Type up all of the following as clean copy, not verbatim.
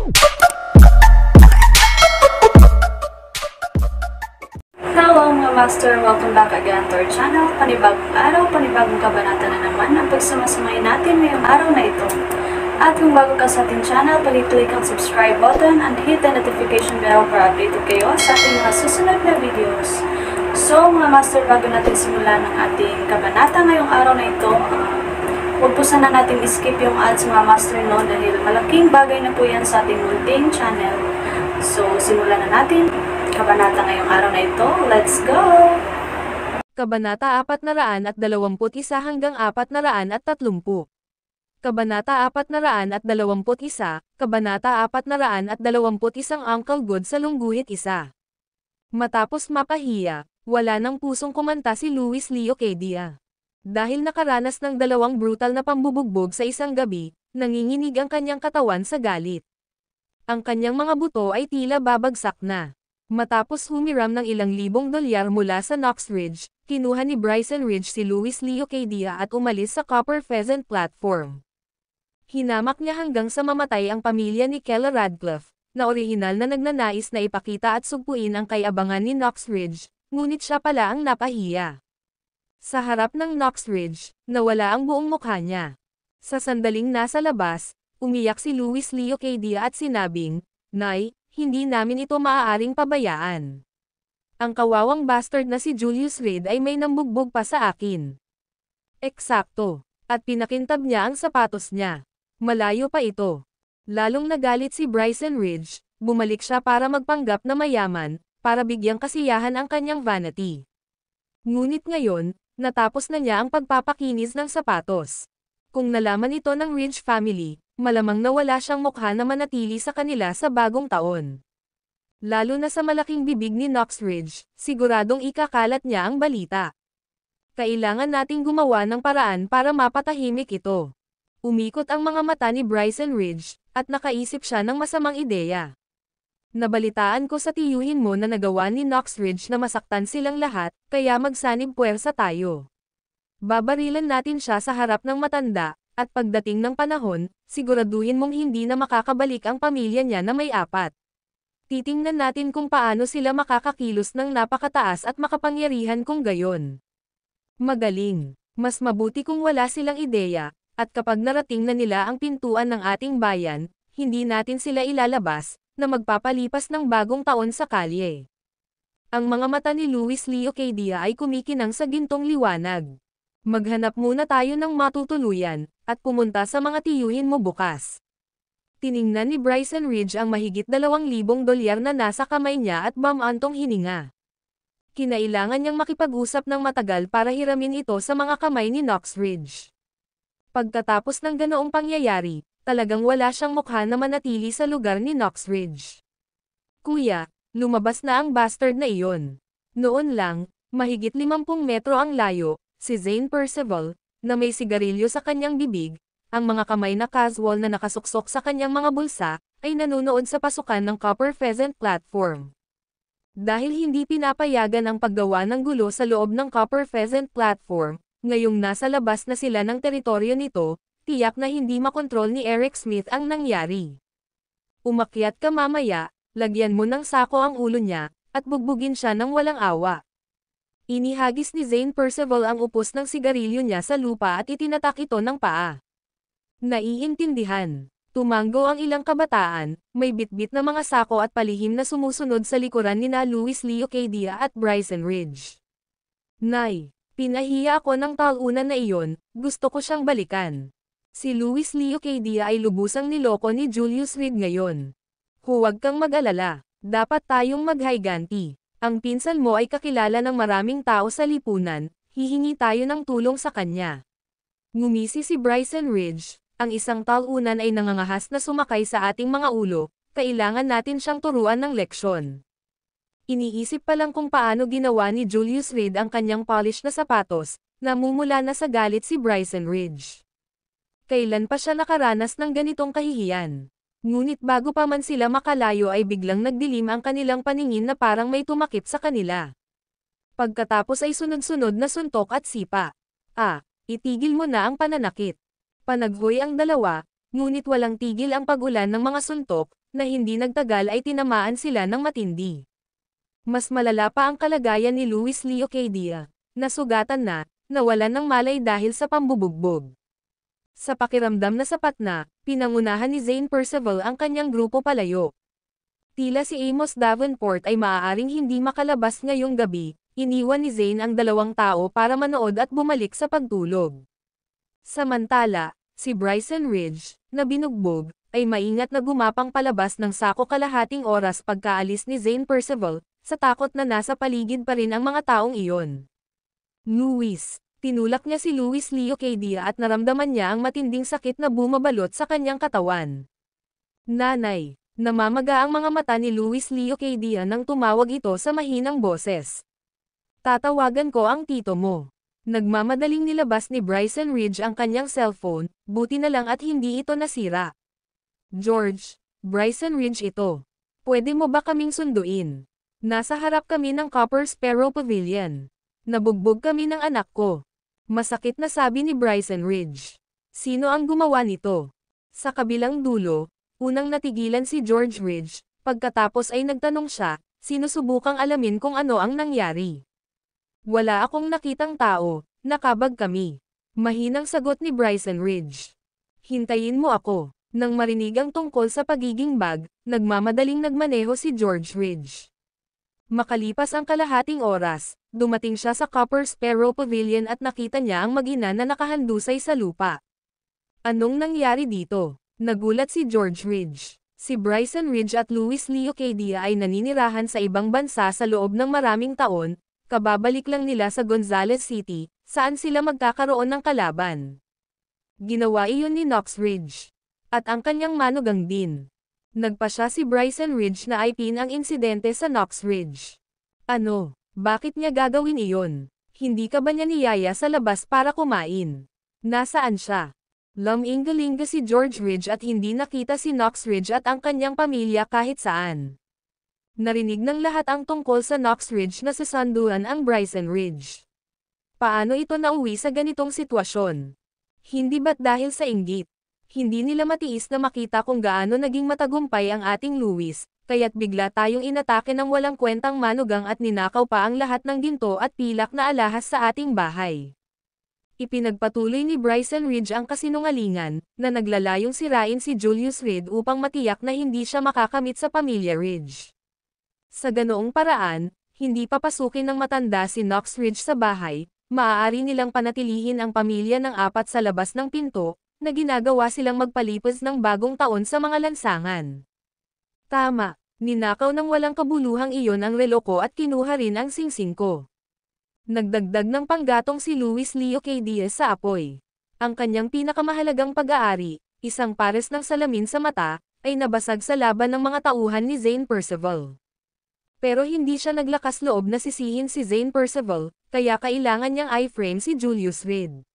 Hello mga master! Welcome back again to our channel. Panibagong araw, panibagong kabanata na naman ang pagsamasamayin natin ngayong araw na ito. At kung bago ka sa ating channel, pag-click ang subscribe button and hit the notification bell para updated kayo sa ating mga susunod na videos. So mga master, bago natin simulan ang ating kabanata ngayong araw na ito, huwag po sana natin skip yung ads mga master no, dahil malaking bagay na po yan sa ating munting channel. So simulan na natin kabanata ngayong araw na ito. Let's go! Kabanata 421 hanggang 430. Kabanata 421, Kabanata 421 Uncle Good sa Lungguhit isa. Matapos mapahiya, wala ng pusong kumanta si Luis Leo Quedia. Dahil nakaranas ng dalawang brutal na pambubugbog sa isang gabi, nanginginig ang kanyang katawan sa galit. Ang kanyang mga buto ay tila babagsak na. Matapos humiram ng ilang libong dolyar mula sa Knox Ridge, kinuha ni Bryson Ridge si Luis Leo Quedia at umalis sa Copper Pheasant platform. Hinamak niya hanggang sa mamatay ang pamilya ni Kela Radcliffe, na orihinal na nagnanais na ipakita at sugpuin ang kayabangan ni Knox Ridge, ngunit siya pala ang napahiya. Sa harap ng Knox Ridge, nawala ang buong mukha niya. Sa sandaling nasa labas, umiyak si Luis Leo Quedia at sinabing, "Nay, hindi namin ito maaaring pabayaan. Ang kawawang bastard na si Julius Reed ay may nambugbog pa sa akin." Eksakto. At pinakintab niya ang sapatos niya. Malayo pa ito. Lalong nagalit si Bryson Ridge, bumalik siya para magpanggap na mayaman, para bigyang kasiyahan ang kanyang vanity. Ngunit ngayon, natapos na niya ang pagpapakinis ng sapatos. Kung nalaman ito ng Ridge family, malamang nawala siyang mukha na manatili sa kanila sa bagong taon. Lalo na sa malaking bibig ni Knox Ridge, siguradong ikakalat niya ang balita. Kailangan nating gumawa ng paraan para mapatahimik ito. Umikot ang mga mata ni Bryson Ridge, at nakaisip siya ng masamang ideya. Nabalitaan ko sa tiyuhin mo na nagawa ni Knox Ridge na masaktan silang lahat, kaya magsanib puwersa tayo. Babarilan natin siya sa harap ng matanda, at pagdating ng panahon, siguraduhin mong hindi na makakabalik ang pamilya niya na may 4. Titingnan natin kung paano sila makakakilos ng napakataas at makapangyarihan kung gayon. Magaling. Mas mabuti kung wala silang ideya, at kapag narating na nila ang pintuan ng ating bayan, hindi natin sila ilalabas, na magpapalipas ng bagong taon sa kalye. Ang mga mata ni Luis Leo Quedia ay kumikinang sa gintong liwanag. Maghanap muna tayo ng matutuluyan, at pumunta sa mga tiyuhin mo bukas. Tiningnan ni Bryson Ridge ang mahigit 2,000 dolyar na nasa kamay niya at bamantong hininga. Kinailangan niyang makipag-usap ng matagal para hiramin ito sa mga kamay ni Knox Ridge. Pagkatapos ng ganoong pangyayari, talagang wala siyang mukha na manatili sa lugar ni Knox Ridge. "Kuya, lumabas na ang bastard na iyon." Noon lang, mahigit 50 metro ang layo, si Zane Percival, na may sigarilyo sa kanyang bibig, ang mga kamay na casual na nakasuksok sa kanyang mga bulsa, ay nanonood sa pasukan ng Copper Pheasant platform. Dahil hindi pinapayagan ang paggawa ng gulo sa loob ng Copper Pheasant platform, ngayong nasa labas na sila ng teritoryo nito, tiyak na hindi makontrol ni Eric Smith ang nangyari. "Umakyat ka mamaya, lagyan mo ng sako ang ulo niya, at bugbugin siya ng walang awa." Inihagis ni Zane Percival ang upos ng sigarilyo niya sa lupa at itinatak ito ng paa. Naiintindihan. Tumanggo ang ilang kabataan, may bitbit na mga sako at palihim na sumusunod sa likuran nina Luis Leo Quedia at Bryson Ridge. "Nay, pinahiya ako ng talunan na iyon, gusto ko siyang balikan." Si Luis Leo Quedia ay lubusang niloko ni Julius Reed ngayon. "Huwag kang mag-alala, dapat tayong maghayganti. Ang pinsan mo ay kakilala ng maraming tao sa lipunan, hihingi tayo ng tulong sa kanya." Ngumisi si Bryson Ridge, "Ang isang talunan ay nangangahas na sumakay sa ating mga ulo, kailangan natin siyang turuan ng leksyon." Iniisip pa lang kung paano ginawa ni Julius Reed ang kanyang polish na sapatos, namumula na sa galit si Bryson Ridge. Kailan pa siya nakaranas ng ganitong kahihiyan? Ngunit bago pa man sila makalayo ay biglang nagdilim ang kanilang paningin na parang may tumakip sa kanila. Pagkatapos ay sunod-sunod na suntok at sipa. "Ah, itigil mo na ang pananakit." Panaghoy ang dalawa, Ngunit walang tigil ang pag-ulan ng mga suntok, na hindi nagtagal ay tinamaan sila ng matindi. Mas malala pa ang kalagayan ni Luis Leo Cadia, nasugatan na, nawalan ng malay dahil sa pambubugbog. Sa pakiramdam na sapat na, pinangunahan ni Zane Percival ang kanyang grupo palayo. Tila si Amos Davenport ay maaaring hindi makalabas ngayong gabi, iniwan ni Zane ang 2 tao para manood at bumalik sa pagtulog. Samantala, si Bryson Ridge, na binugbog, ay maingat na gumapang palabas ng sako kalahating oras pagkaalis ni Zane Percival, sa takot na nasa paligid pa rin ang mga taong iyon. Luis, tinulak niya si Luis Leo Cadia at naramdaman niya ang matinding sakit na bumabalot sa kanyang katawan. Nanay, namamaga ang mga mata ni Luis Leo Cadia nang tumawag ito sa mahinang boses. Tatawagan ko ang tito mo. Nagmamadaling nilabas ni Bryson Ridge ang kanyang cellphone, buti na lang at hindi ito nasira. George, Bryson Ridge ito. Pwede mo ba kaming sunduin? Nasa harap kami ng Copper Sparrow Pavilion. Nabugbog kami ng anak ko. Masakit na sabi ni Bryson Ridge. Sino ang gumawa nito? Sa kabilang dulo, unang natigilan si George Ridge, pagkatapos ay nagtanong siya, sinusubukang alamin kung ano ang nangyari. Wala akong nakitang tao, nakabag kami. Mahinang sagot ni Bryson Ridge. Hintayin mo ako. Nang marinig ang tungkol sa pagiging bag, nagmamadaling nagmaneho si George Ridge. Makalipas ang kalahating oras, dumating siya sa Copper Sparrow Pavilion at nakita niya ang mag-ina na nakahandusay sa lupa. Anong nangyari dito? Nagulat si George Ridge. Si Bryson Ridge at Luis Leo Cadia ay naninirahan sa ibang bansa sa loob ng maraming taon, kababalik lang nila sa Gonzales City, saan sila magkakaroon ng kalaban. Ginawa iyon ni Knox Ridge. At ang kanyang manugang din. Nagpa siya si Bryson Ridge na ipin ang insidente sa Knox Ridge. Ano? Bakit niya gagawin iyon? Hindi ka ba niya niyaya sa labas para kumain? Nasaan siya? Lumingalinga si George Ridge at hindi nakita si Knox Ridge at ang kanyang pamilya kahit saan. Narinig ng lahat ang tungkol sa Knox Ridge na sasanduan ang Bryson Ridge. Paano ito nauwi sa ganitong sitwasyon? Hindi ba't dahil sa inggit? Hindi nila matiis na makita kung gaano naging matagumpay ang ating Luis, kaya't bigla tayong inatake ng walang kwentang manugang at ninakaw pa ang lahat ng ginto at pilak na alahas sa ating bahay. Ipinagpatuloy ni Bryson Ridge ang kasinungalingan, na naglalayong sirain si Julius Reed upang matiyak na hindi siya makakamit sa pamilya Ridge. Sa ganoong paraan, hindi papasukin ng matanda si Knox Ridge sa bahay, maaari nilang panatilihin ang pamilya ng 4 sa labas ng pinto, na ginagawa silang magpalipos ng bagong taon sa mga lansangan. Tama, ninakaw ng walang kabuluhang iyon ang relo ko at kinuha rin ang singsing ko. Nagdagdag ng panggatong si Luis Leo Cadia sa apoy. Ang kanyang pinakamahalagang pag-aari, isang pares ng salamin sa mata, ay nabasag sa laban ng mga tauhan ni Zane Percival. Pero hindi siya naglakas loob na sisihin si Zane Percival, kaya kailangan niyang i-frame si Julius Reed.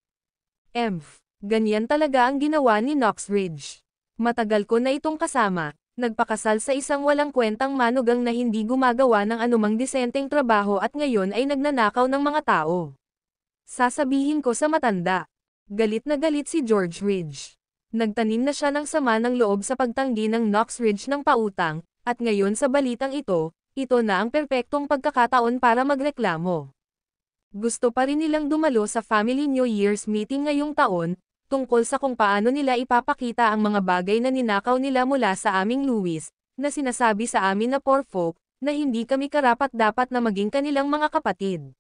Ganyan talaga ang ginawa ni Knox Ridge. Matagal ko na itong kasama, nagpakasal sa isang walang kwentang manugang na hindi gumagawa ng anumang disenteng trabaho at ngayon ay nagnanakaw ng mga tao. Sasabihin ko sa matanda. Galit na galit si George Ridge. Nagtanim na siya ng sama ng loob sa pagtanggi ng Knox Ridge ng pautang, at ngayon sa balitang ito na ang perpektong pagkakataon para magreklamo. Gusto pa rin nilang dumalo sa Family New Year's meeting ngayong taon, tungkol sa kung paano nila ipapakita ang mga bagay na ninakaw nila mula sa aming Luis, na sinasabi sa amin na poor folk, na hindi kami karapat-dapat na maging kanilang mga kapatid.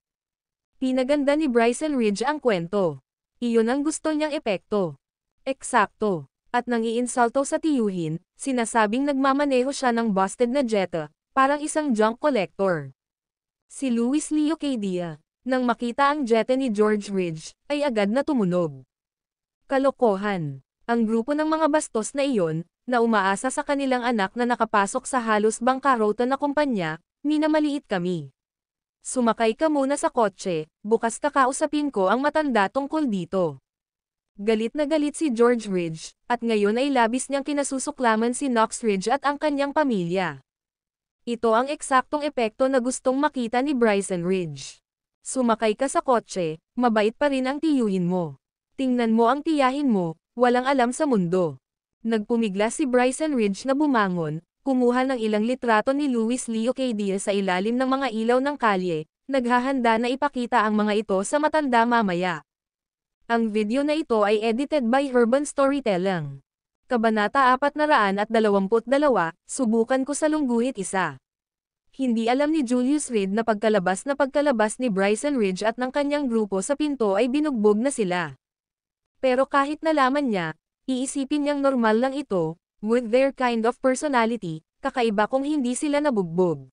Pinaganda ni Bryson Ridge ang kwento. Iyon ang gusto niyang epekto. Eksakto. At nang iinsulto sa tiyuhin, sinasabing nagmamaneho siya ng busted na Jetta, parang isang junk collector. Si Luis Leo Cadia, nang makita ang Jetta ni George Ridge, ay agad na tumunog. Kalokohan. Ang grupo ng mga bastos na iyon, na umaasa sa kanilang anak na nakapasok sa halos bangkarota na kumpanya, minamaliit kami. Sumakay ka muna sa kotse, bukas kakausapin ko ang matanda tungkol dito. Galit na galit si George Ridge, at ngayon ay labis niyang kinasusuklaman si Knox Ridge at ang kanyang pamilya. Ito ang eksaktong epekto na gustong makita ni Bryson Ridge. Sumakay ka sa kotse, mabait pa rin ang tiyuhin mo. Tingnan mo ang tiyahin mo, walang alam sa mundo. Nagpumigla si Bryson Ridge na bumangon, kumuha ng ilang litrato ni Luis Leo Cadia sa ilalim ng mga ilaw ng kalye, naghahanda na ipakita ang mga ito sa matanda mamaya. Ang video na ito ay edited by Urban Storytelling. Kabanata 422, subukan ko sa lungguhit isa. Hindi alam ni Julius Reed na pagkalabas ni Bryson Ridge at ng kanyang grupo sa pinto ay binugbog na sila. Pero kahit nalaman niya, iisipin niyang normal lang ito, with their kind of personality, kakaiba kung hindi sila nabugbog.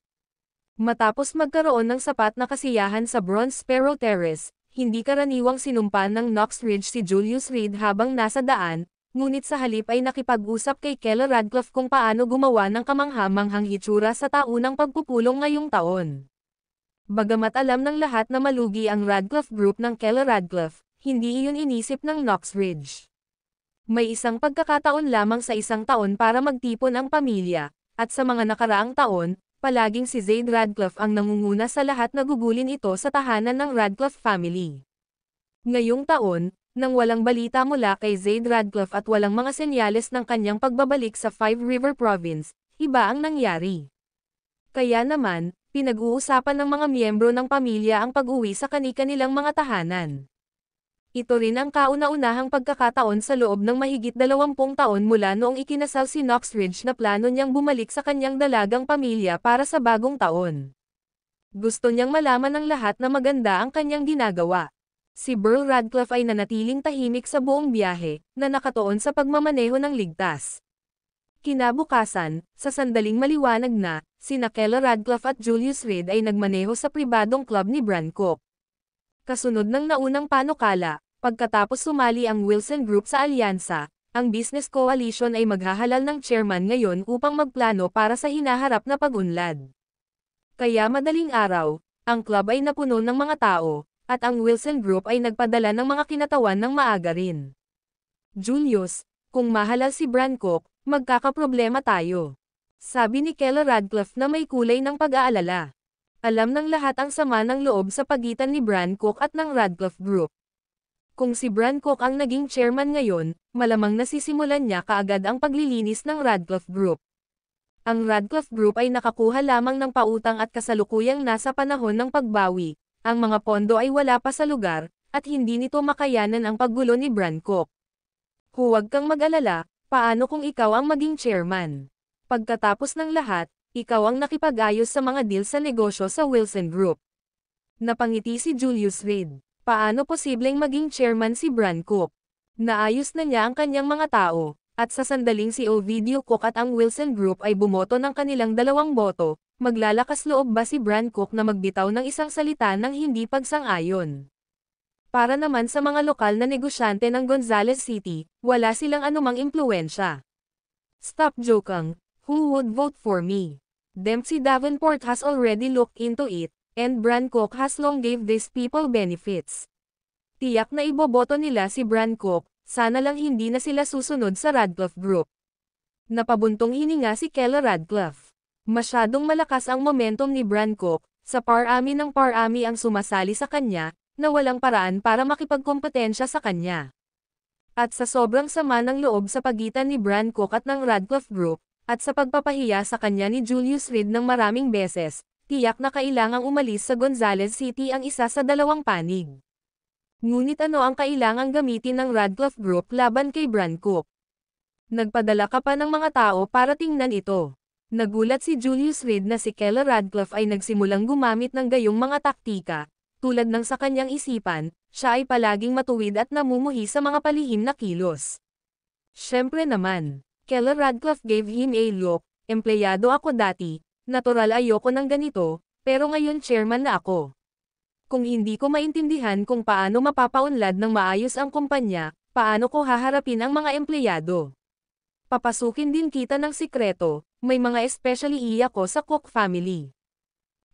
Matapos magkaroon ng sapat na kasiyahan sa Bronze Sparrow Terrace, hindi karaniwang sinumpa ng Knox Ridge si Julius Reed habang nasa daan, ngunit sa halip ay nakipag-usap kay Kela Radcliffe kung paano gumawa ng kamangha-manghang hitsura sa taunang pagpupulong ngayong taon. Bagamat alam ng lahat na malugi ang Radcliffe Group ng Kela Radcliffe, hindi iyon inisip ng Knox Ridge. May isang pagkakataon lamang sa isang taon para magtipon ang pamilya, at sa mga nakaraang taon, palaging si Zaid Radcliffe ang nangunguna sa lahat na gugulin ito sa tahanan ng Radcliffe family. Ngayong taon, nang walang balita mula kay Zaid Radcliffe at walang mga senyales ng kanyang pagbabalik sa Five River Province, iba ang nangyari. Kaya naman, pinag-uusapan ng mga miyembro ng pamilya ang pag-uwi sa kani-kanilang mga tahanan. Ito rin ang kauna-unahang pagkakataon sa loob ng mahigit 20 taon mula noong ikinasal si Knox Ridge na plano niyang bumalik sa kanyang dalagang pamilya para sa bagong taon. Gusto niyang malaman ng lahat na maganda ang kanyang ginagawa. Si Burl Radcliffe ay nanatiling tahimik sa buong biyahe, na nakatuon sa pagmamaneho ng ligtas. Kinabukasan, sa sandaling maliwanag na, sina Kela Radcliffe at Julius Reed ay nagmaneho sa pribadong club ni Bran Cook. Kasunod ng naunang panukala, pagkatapos sumali ang Wilson Group sa alyansa, ang business coalition ay maghahalal ng chairman ngayon upang magplano para sa hinaharap na pag-unlad. Kaya madaling araw, ang club ay napuno ng mga tao, at ang Wilson Group ay nagpadala ng mga kinatawan ng maaga rin. Julius, kung mahalal si Bran Cook, magkakaproblema tayo. Sabi ni Kela Radcliffe na may kulay ng pag-aalala. Alam ng lahat ang sama ng loob sa pagitan ni Bran Cook at ng Radcliffe Group. Kung si Bran Cook ang naging chairman ngayon, malamang nasisimulan niya kaagad ang paglilinis ng Radcliffe Group. Ang Radcliffe Group ay nakakuha lamang ng pautang at kasalukuyang nasa panahon ng pagbawi. Ang mga pondo ay wala pa sa lugar, at hindi nito makayanan ang paggulo ni Bran Cook. Huwag kang mag-alala, paano kung ikaw ang maging chairman? Pagkatapos ng lahat, ikaw ang nakipag-ayos sa mga deal sa negosyo sa Wilson Group. Napangiti si Julius Reed. Paano posibleng maging chairman si Bran Cook? Naayos na niya ang kanyang mga tao, at sa sandaling si Ovidio Cook at ang Wilson Group ay bumoto ng kanilang 2 boto, maglalakas loob ba si Bran Cook na magbitaw ng isang salita ng hindi pagsang-ayon? Para naman sa mga lokal na negosyante ng Gonzales City, wala silang anumang impluwensya. Stop joking, who would vote for me? Dempsey Davenport has already looked into it, and Bran Cook has long gave these people benefits. Tiyak na iboboto nila si Bran Cook, sana lang hindi na sila susunod sa Radcliffe Group. Napabuntong hininga si Kela Radcliffe. Masyadong malakas ang momentum ni Bran Cook, sa parami ng parami ang sumasali sa kanya, na walang paraan para makipagkompetensya sa kanya. At sa sobrang sama ng loob sa pagitan ni Bran Cook at ng Radcliffe Group, at sa pagpapahiya sa kanya ni Julius Reed ng maraming beses, tiyak na kailangang umalis sa Gonzales City ang isa sa 2 panig. Ngunit ano ang kailangang gamitin ng Radcliffe Group laban kay Bran Cook? Nagpadala ka pa ng mga tao para tingnan ito. Nagulat si Julius Reed na si Kela Radcliffe ay nagsimulang gumamit ng gayong mga taktika, tulad ng sa kanyang isipan, siya ay palaging matuwid at namumuhi sa mga palihim na kilos. Siyempre naman, Kela Radcliffe gave him a look, empleyado ako dati, natural ayoko ng ganito, pero ngayon chairman na ako. Kung hindi ko maintindihan kung paano mapapaunlad ng maayos ang kumpanya, paano ko haharapin ang mga empleyado? Papasukin din kita ng sikreto, may mga especially iya ko sa Cook family.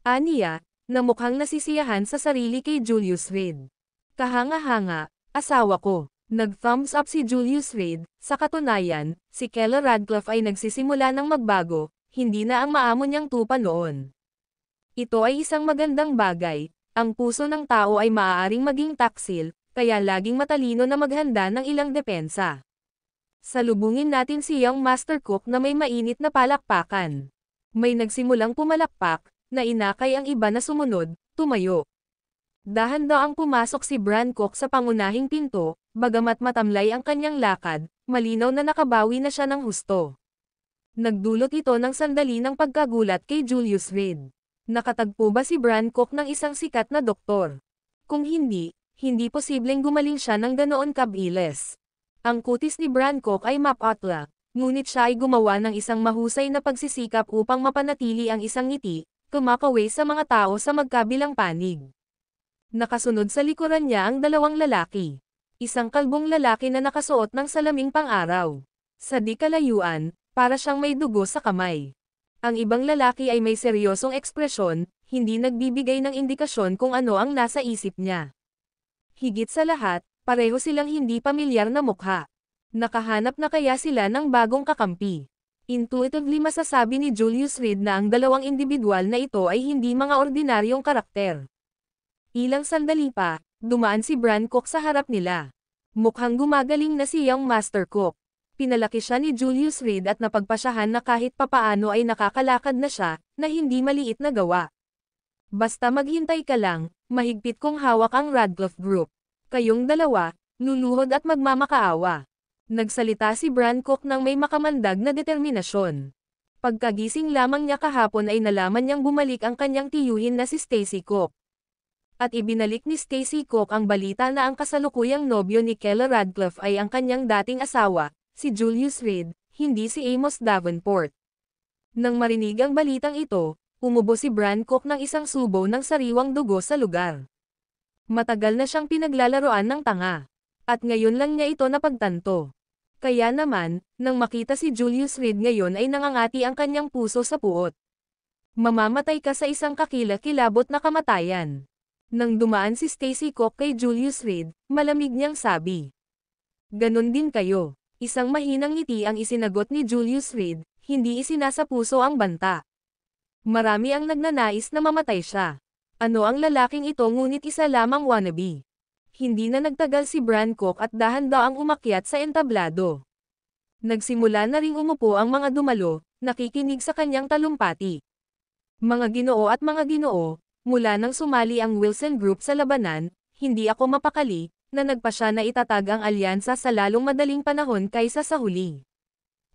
Aniya, na mukhang nasisiyahan sa sarili kay Julius Reed. Kahanga-hanga, asawa ko. Nag-thumbs up si Julius Reed, sa katunayan, si Kela Radcliffe ay nagsisimula ng magbago, hindi na ang maamo niyang tupa noon. Ito ay isang magandang bagay, ang puso ng tao ay maaaring maging taksil, kaya laging matalino na maghanda ng ilang depensa. Salubungin natin si Young Master Cook na may mainit na palakpakan. May nagsimulang pumalakpak, na inakay ang iba na sumunod, tumayo. Dahan-daang pumasok si Bran Cook sa pangunahing pinto, bagamat matamlay ang kanyang lakad, malinaw na nakabawi na siya ng husto. Nagdulot ito ng sandali ng pagkagulat kay Julius Reed. Nakatagpo ba si Bran Cook ng isang sikat na doktor? Kung hindi, hindi posibleng gumaling siya ng ganoon kabilis. Ang kutis ni Bran Cook ay mapatla, ngunit siya ay gumawa ng isang mahusay na pagsisikap upang mapanatili ang isang ngiti, kumakaway sa mga tao sa magkabilang panig. Nakasunod sa likuran niya ang dalawang lalaki. Isang kalbong lalaki na nakasuot ng salaming pang-araw. Sa di kalayuan, para siyang may dugo sa kamay. Ang ibang lalaki ay may seryosong ekspresyon, hindi nagbibigay ng indikasyon kung ano ang nasa isip niya. Higit sa lahat, pareho silang hindi pamilyar na mukha. Nakahanap na kaya sila ng bagong kakampi? Intuitively masasabi ni Julius Reed na ang dalawang individual na ito ay hindi mga ordinaryong karakter. Ilang sandali pa, dumaan si Bran Cook sa harap nila. Mukhang gumagaling na si Young Master Cook. Pinalaki siya ni Julius Reed at napagpasyahan na kahit papaano ay nakakalakad na siya, na hindi maliit na gawa. Basta maghintay ka lang, mahigpit kong hawak ang Radcliffe Group. Kayong dalawa, luluhod at magmamakaawa. Nagsalita si Bran Cook ng may makamandag na determinasyon. Pagkagising lamang niya kahapon ay nalaman niyang bumalik ang kanyang tiyuhin na si Stacy Cook. At ibinalik ni Stacy Cook ang balita na ang kasalukuyang nobyo ni Keller Radcliffe ay ang kanyang dating asawa, si Julius Reed, hindi si Amos Davenport. Nang marinig ang balitang ito, umubo si Bran Cook ng isang subo ng sariwang dugo sa lugar. Matagal na siyang pinaglalaroan ng tanga. At ngayon lang niya ito napagtanto. Kaya naman, nang makita si Julius Reed ngayon ay nangangati ang kanyang puso sa puot. Mamamatay ka sa isang kakilakilabot na kamatayan. Nang dumaan si Stacy Cook kay Julius Reed, malamig niyang sabi. Ganon din kayo. Isang mahinang ngiti ang isinagot ni Julius Reed, hindi isinasa puso ang banta. Marami ang nagnanais na mamatay siya. Ano ang lalaking ito ngunit isa lamang wannabe. Hindi na nagtagal si Bran Cook at dahan-daang umakyat sa entablado. Nagsimula na ring umupo ang mga dumalo, nakikinig sa kanyang talumpati. Mga ginoo at mga ginoo, mula nang sumali ang Wilson Group sa labanan, hindi ako mapakali, na nagpasya na itatag ang alyansa sa lalong madaling panahon kaysa sa huli.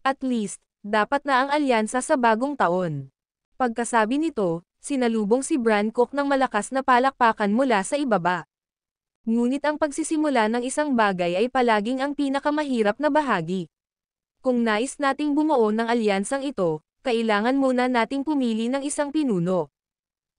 At least, dapat na ang alyansa sa bagong taon. Pagkasabi nito, sinalubong si Bran Cook ng malakas na palakpakan mula sa ibaba. Ngunit ang pagsisimula ng isang bagay ay palaging ang pinakamahirap na bahagi. Kung nais nating bumuo ng alyansang ito, kailangan muna nating pumili ng isang pinuno.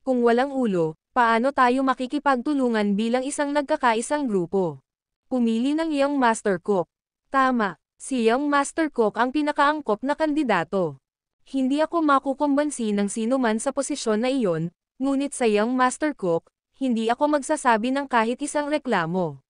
Kung walang ulo, paano tayo makikipagtulungan bilang isang nagkakaisang grupo? Pumili ng Young Master Cook. Tama, si Young Master Cook ang pinakaangkop na kandidato. Hindi ako makukumbansi ng sino man sa posisyon na iyon, ngunit sa Young Master Cook, hindi ako magsasabi ng kahit isang reklamo.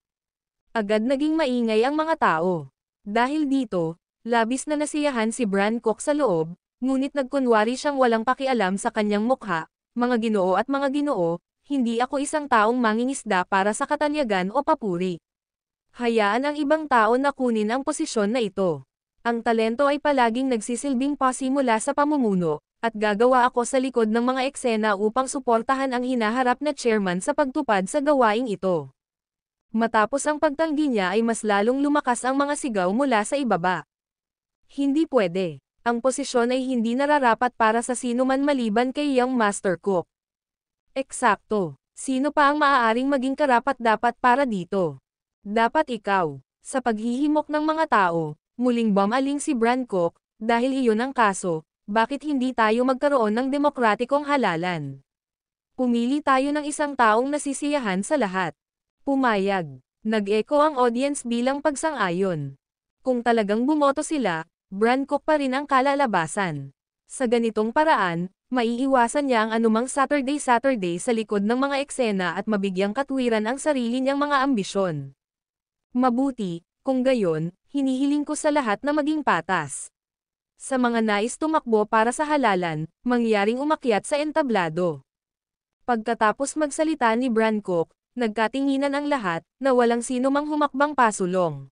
Agad naging maingay ang mga tao. Dahil dito, labis na nasiyahan si Bran Cook sa loob, ngunit nagkunwari siyang walang pakialam sa kanyang mukha. Mga ginoo at mga ginoo, hindi ako isang taong mangingisda para sa katanyagan o papuri. Hayaan ang ibang tao na kunin ang posisyon na ito. Ang talento ay palaging nagsisilbing pasimula sa pamumuno, at gagawa ako sa likod ng mga eksena upang suportahan ang hinaharap na chairman sa pagtupad sa gawaing ito. Matapos ang pagtanggi niya ay mas lalong lumakas ang mga sigaw mula sa ibaba. Hindi pwede. Ang posisyon ay hindi nararapat para sa sino man maliban kay Young Master Cook. Eksakto. Sino pa ang maaaring maging karapat-dapat para dito? Dapat ikaw. Sa paghihimok ng mga tao, muling bumaling si Bran Cook, dahil iyon ang kaso, bakit hindi tayo magkaroon ng demokratikong halalan? Pumili tayo ng isang taong nasisiyahan sa lahat. Pumayag. Nag-echo ang audience bilang pagsang-ayon. Kung talagang bumoto sila, Bran Cook pa rin ang kalalabasan. Sa ganitong paraan, maiiwasan niya ang anumang Saturday sa likod ng mga eksena at mabigyang katwiran ang sarili niyang mga ambisyon. Mabuti, kung gayon, hinihiling ko sa lahat na maging patas. Sa mga nais tumakbo para sa halalan, mangyaring umakyat sa entablado. Pagkatapos magsalita ni Bran Cook, nagkatinginan ang lahat, na walang sino mang humakbang pasulong.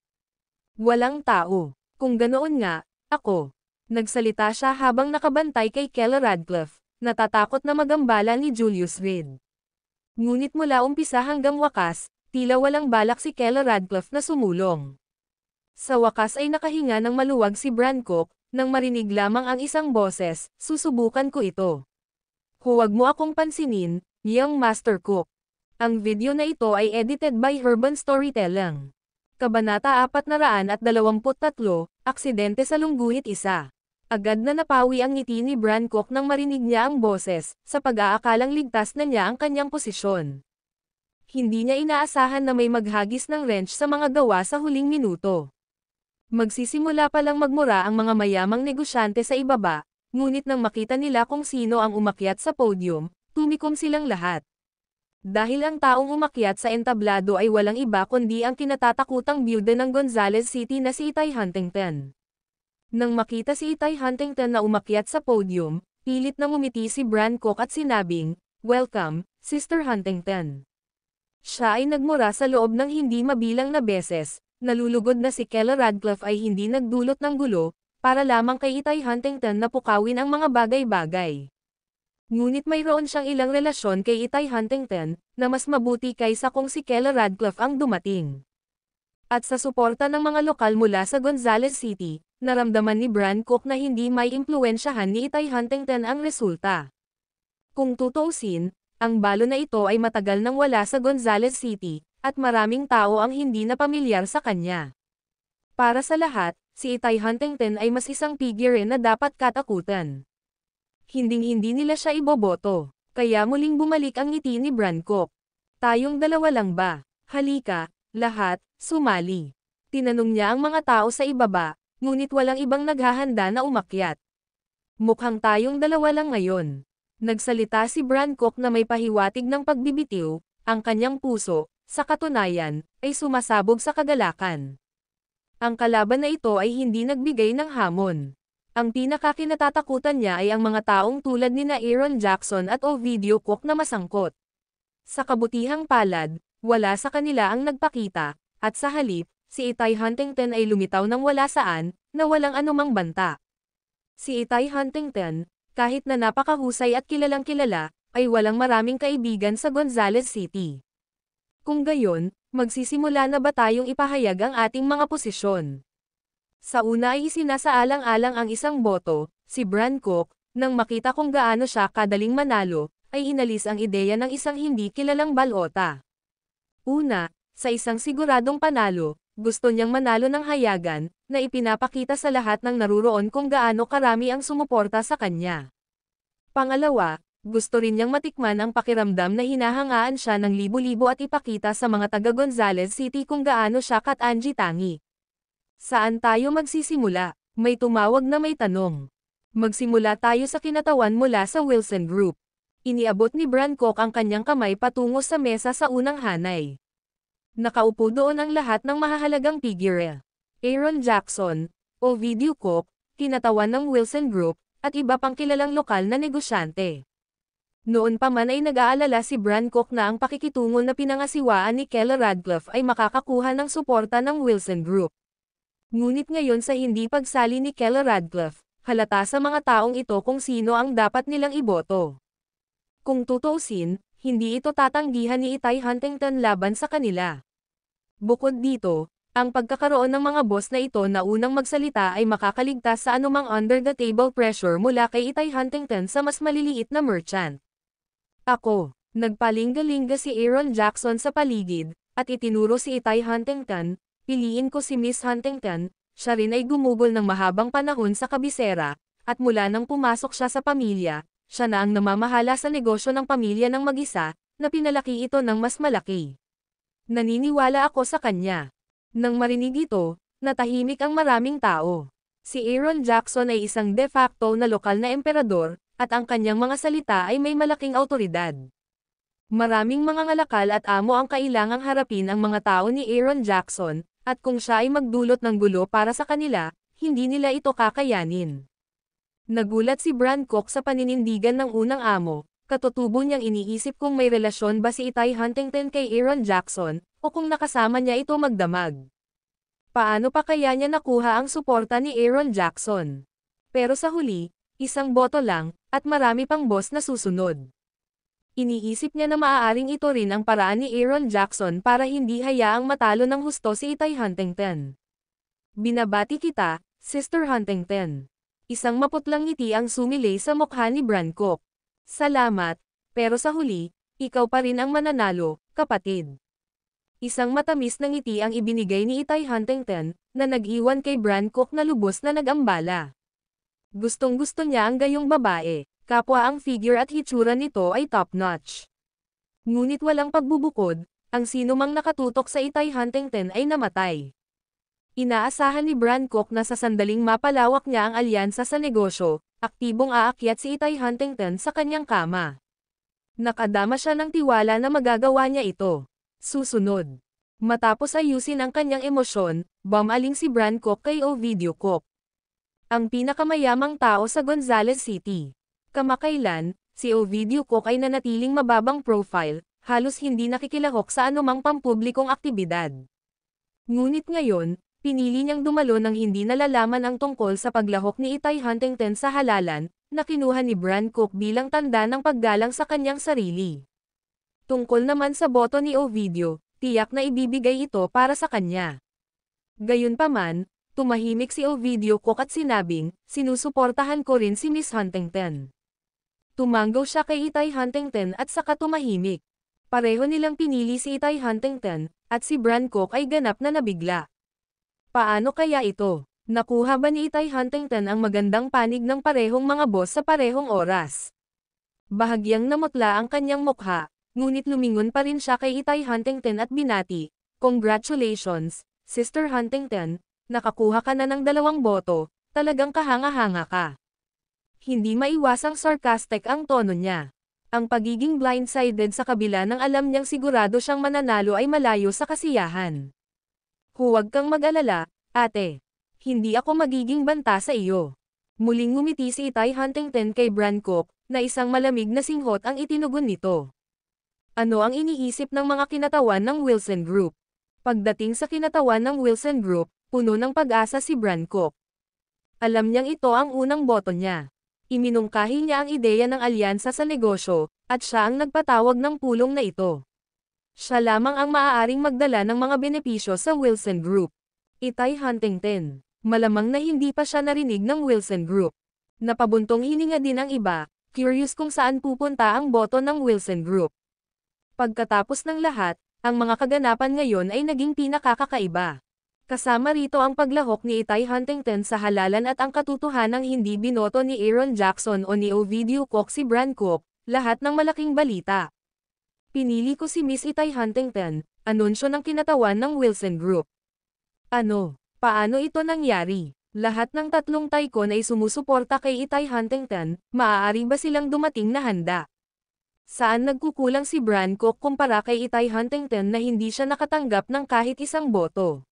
Walang tao. Kung ganoon nga, ako. Nagsalita siya habang nakabantay kay Keller Radcliffe, natatakot na magambala ni Julius Reed. Ngunit mula umpisa hanggang wakas, tila walang balak si Keller Radcliffe na sumulong. Sa wakas ay nakahinga ng maluwag si Bran Cook, nang marinig lamang ang isang boses, susubukan ko ito. Huwag mo akong pansinin, young Master Cook. Ang video na ito ay edited by Urban Storytelling. Kabanata 423, Aksidente sa Lungguhit 1. Agad na napawi ang ngiti ni Bran Cook nang marinig niya ang boses, sa pag-aakalang ligtas na niya ang kanyang posisyon. Hindi niya inaasahan na may maghagis ng wrench sa mga gawa sa huling minuto. Magsisimula pa lang magmura ang mga mayamang negosyante sa ibaba, ngunit nang makita nila kung sino ang umakyat sa podium, tumikom silang lahat. Dahil ang taong umakyat sa entablado ay walang iba kundi ang kinatatakutang byuda ng Gonzales City na si Itay Huntington. Nang makita si Itay Huntington na umakyat sa podium, pilit na ngumiti si Bran Cook at sinabing, "Welcome, Sister Huntington." Siya ay nagmura sa loob ng hindi mabilang na beses, nalulugod na si Keller Radcliffe ay hindi nagdulot ng gulo, para lamang kay Itay Huntington na pukawin ang mga bagay-bagay. Ngunit mayroon siyang ilang relasyon kay Itay Huntington, na mas mabuti kaysa kung si Keller Radcliffe ang dumating. At sa suporta ng mga lokal mula sa Gonzales City, naramdaman ni Bran Cook na hindi may impluwensyahan ni Itay Huntington ang resulta. Kung tutuusin, ang balo na ito ay matagal nang wala sa Gonzales City, at maraming tao ang hindi na pamilyar sa kanya. Para sa lahat, si Itay Huntington ay mas isang figure na dapat katakutan. Hinding-hindi nila siya iboboto, kaya muling bumalik ang ngiti ni Bran Cook. "Tayong dalawa lang ba? Halika, lahat, sumali." Tinanong niya ang mga tao sa ibaba, ngunit walang ibang naghahanda na umakyat. "Mukhang tayong dalawa lang ngayon." Nagsalita si Bran Cook na may pahiwatig ng pagbibitiw, ang kanyang puso, sa katunayan, ay sumasabog sa kagalakan. Ang kalaban na ito ay hindi nagbigay ng hamon. Ang pinakakinatatakutan niya ay ang mga taong tulad ni Aaron Jackson at Ovidio Cook na masangkot. Sa kabutihang palad, wala sa kanila ang nagpakita, at sa halip, si Itay Huntington ay lumitaw ng wala saan, na walang anumang banta. Si Itay Huntington, kahit na napakahusay at kilalang kilala, ay walang maraming kaibigan sa Gonzales City. Kung gayon, magsisimula na ba tayong ipahayag ang ating mga posisyon? Sa una ay isinasaalang-alang ang isang boto, si Bran Cook, nang makita kung gaano siya kadaling manalo, ay inalis ang ideya ng isang hindi kilalang balota. Una, sa isang siguradong panalo, gusto niyang manalo ng hayagan, na ipinapakita sa lahat ng naruroon kung gaano karami ang sumuporta sa kanya. Pangalawa, gusto rin niyang matikman ang pakiramdam na hinahangaan siya ng libo-libo at ipakita sa mga taga Gonzales City kung gaano siya katangi-tangi. "Saan tayo magsisimula?" May tumawag na may tanong. "Magsimula tayo sa kinatawan mula sa Wilson Group." Iniabot ni Bran Cook ang kanyang kamay patungo sa mesa sa unang hanay. Nakaupo doon ang lahat ng mahahalagang figure. Aaron Jackson, Ovidio Cook, kinatawan ng Wilson Group, at iba pang kilalang lokal na negosyante. Noon pa man ay nag-aalala si Bran Cook na ang pakikitungo na pinangasiwaan ni Keller Radcliffe ay makakakuha ng suporta ng Wilson Group. Ngunit ngayon sa hindi pagsali ni Keller Radcliffe, halata sa mga taong ito kung sino ang dapat nilang iboto. Kung tutuusin, hindi ito tatanggihan ni Itay Huntington laban sa kanila. Bukod dito, ang pagkakaroon ng mga boss na ito na unang magsalita ay makakaligtas sa anumang under-the-table pressure mula kay Itay Huntington sa mas maliliit na merchant. "Ako." Nagpalingga-lingga si Aaron Jackson sa paligid, at itinuro si Itay Huntington, "Piliin ko si Miss Huntington." Siya rin ay gumugol ng mahabang panahon sa kabisera, at mula nang pumasok siya sa pamilya, siya na ang namamahala sa negosyo ng pamilya ng mag-isa, na pinalaki ito ng mas malaki. "Naniniwala ako sa kanya." Nang marinig ito, natahimik ang maraming tao. Si Aaron Jackson ay isang de facto na lokal na emperador, at ang kanyang mga salita ay may malaking awtoridad. Maraming mga ngalakal at amo ang kailangang harapin ang mga tao ni Aaron Jackson, at kung siya ay magdulot ng gulo para sa kanila, hindi nila ito kakayanin. Nagulat si Bran Cook sa paninindigan ng unang amo, katutubo niyang iniisip kung may relasyon ba si Itay Huntington kay Aaron Jackson, o kung nakasama niya ito magdamag. Paano pa kaya niya nakuha ang suporta ni Aaron Jackson? Pero sa huli, isang boto lang, at marami pang boss na susunod. Iniisip niya na maaaring ito rin ang paraan ni Aaron Jackson para hindi hayaang matalo ng husto si Itay Huntington. Binabati kita, Sister Huntington. Isang maputlang ngiti ang sumilay sa mukha ni Brancook. Salamat, pero sa huli, ikaw pa rin ang mananalo, kapatid. Isang matamis na ngiti ang ibinigay ni Itay Huntington, na nag-iwan kay Brancook na lubos na nag-ambala. Gustong-gusto niya ang gayong babae, kapwa ang figure at hitsura nito ay top-notch. Ngunit walang pagbubukod, ang sinumang nakatutok sa Itay Huntington ay namatay. Inaasahan ni Brancook na sa sandaling mapalawak niya ang alyansa sa negosyo, aktibong aakyat si Itay Huntington sa kanyang kama. Nakadama siya ng tiwala na magagawa niya ito. Susunod. Matapos ayusin ang kanyang emosyon, bumaling si Brancook kay Ovidio Cook, ang pinakamayamang tao sa Gonzales City. Kamakailan, si Ovidio Cook ay nanatiling mababang profile, halos hindi nakikilahok sa anumang pampublikong aktibidad. Ngunit ngayon, pinili niyang dumalo nang hindi nalalaman ang tungkol sa paglahok ni Itay Huntington sa halalan, na kinuha ni Brancook bilang tanda ng paggalang sa kanyang sarili. Tungkol naman sa boto ni Ovidio, tiyak na ibibigay ito para sa kanya. Gayunpaman, tumahimik si Ovidio Cook at sinabing, sinusuportahan ko rin si Miss Huntington. Tumanggaw siya kay Itay Huntington at saka tumahimik. Pareho nilang pinili si Itay Huntington, at si Brancook ay ganap na nabigla. Paano kaya ito? Nakuha ba ni Itay Huntington ang magandang panig ng parehong mga boss sa parehong oras? Bahagyang namutla ang kanyang mukha, ngunit lumingon pa rin siya kay Itay Huntington at binati, "Congratulations, Sister Huntington, nakakuha ka na ng 2 boto, talagang kahanga-hanga ka." Hindi maiwasang sarcastic ang tono niya. Ang pagiging blindsided sa kabila ng alam niyang sigurado siyang mananalo ay malayo sa kasiyahan. "Huwag kang mag-alala, ate. Hindi ako magiging banta sa iyo." Muling ngumiti si Itay Huntington kay Brancook, na isang malamig na singhot ang itinugon nito. Ano ang iniisip ng mga kinatawan ng Wilson Group? Pagdating sa kinatawan ng Wilson Group, puno ng pag-asa si Brancook. Alam niyang ito ang unang boto niya. Iminungkahi niya ang ideya ng alyansa sa negosyo, at siya ang nagpatawag ng pulong na ito. Siya lamang ang maaaring magdala ng mga benepisyo sa Wilson Group. Itay Huntington. Malamang na hindi pa siya narinig ng Wilson Group. Napabuntong hininga din ang iba, curious kung saan pupunta ang boto ng Wilson Group. Pagkatapos ng lahat, ang mga kaganapan ngayon ay naging pinakakakaiba. Kasama rito ang paglahok ni Itay Huntington sa halalan at ang katotohanang hindi binoto ni Aaron Jackson o ni Ovidio Cook si Brancook, lahat ng malaking balita. "Pinili ko si Miss Itay Huntington," anunsyo ng kinatawan ng Wilson Group. Ano? Paano ito nangyari? Lahat ng 3 tycoon ay sumusuporta kay Itay Huntington, maaari ba silang dumating na handa? Saan nagkukulang si Brancook kumpara kay Itay Huntington na hindi siya nakatanggap ng kahit isang boto?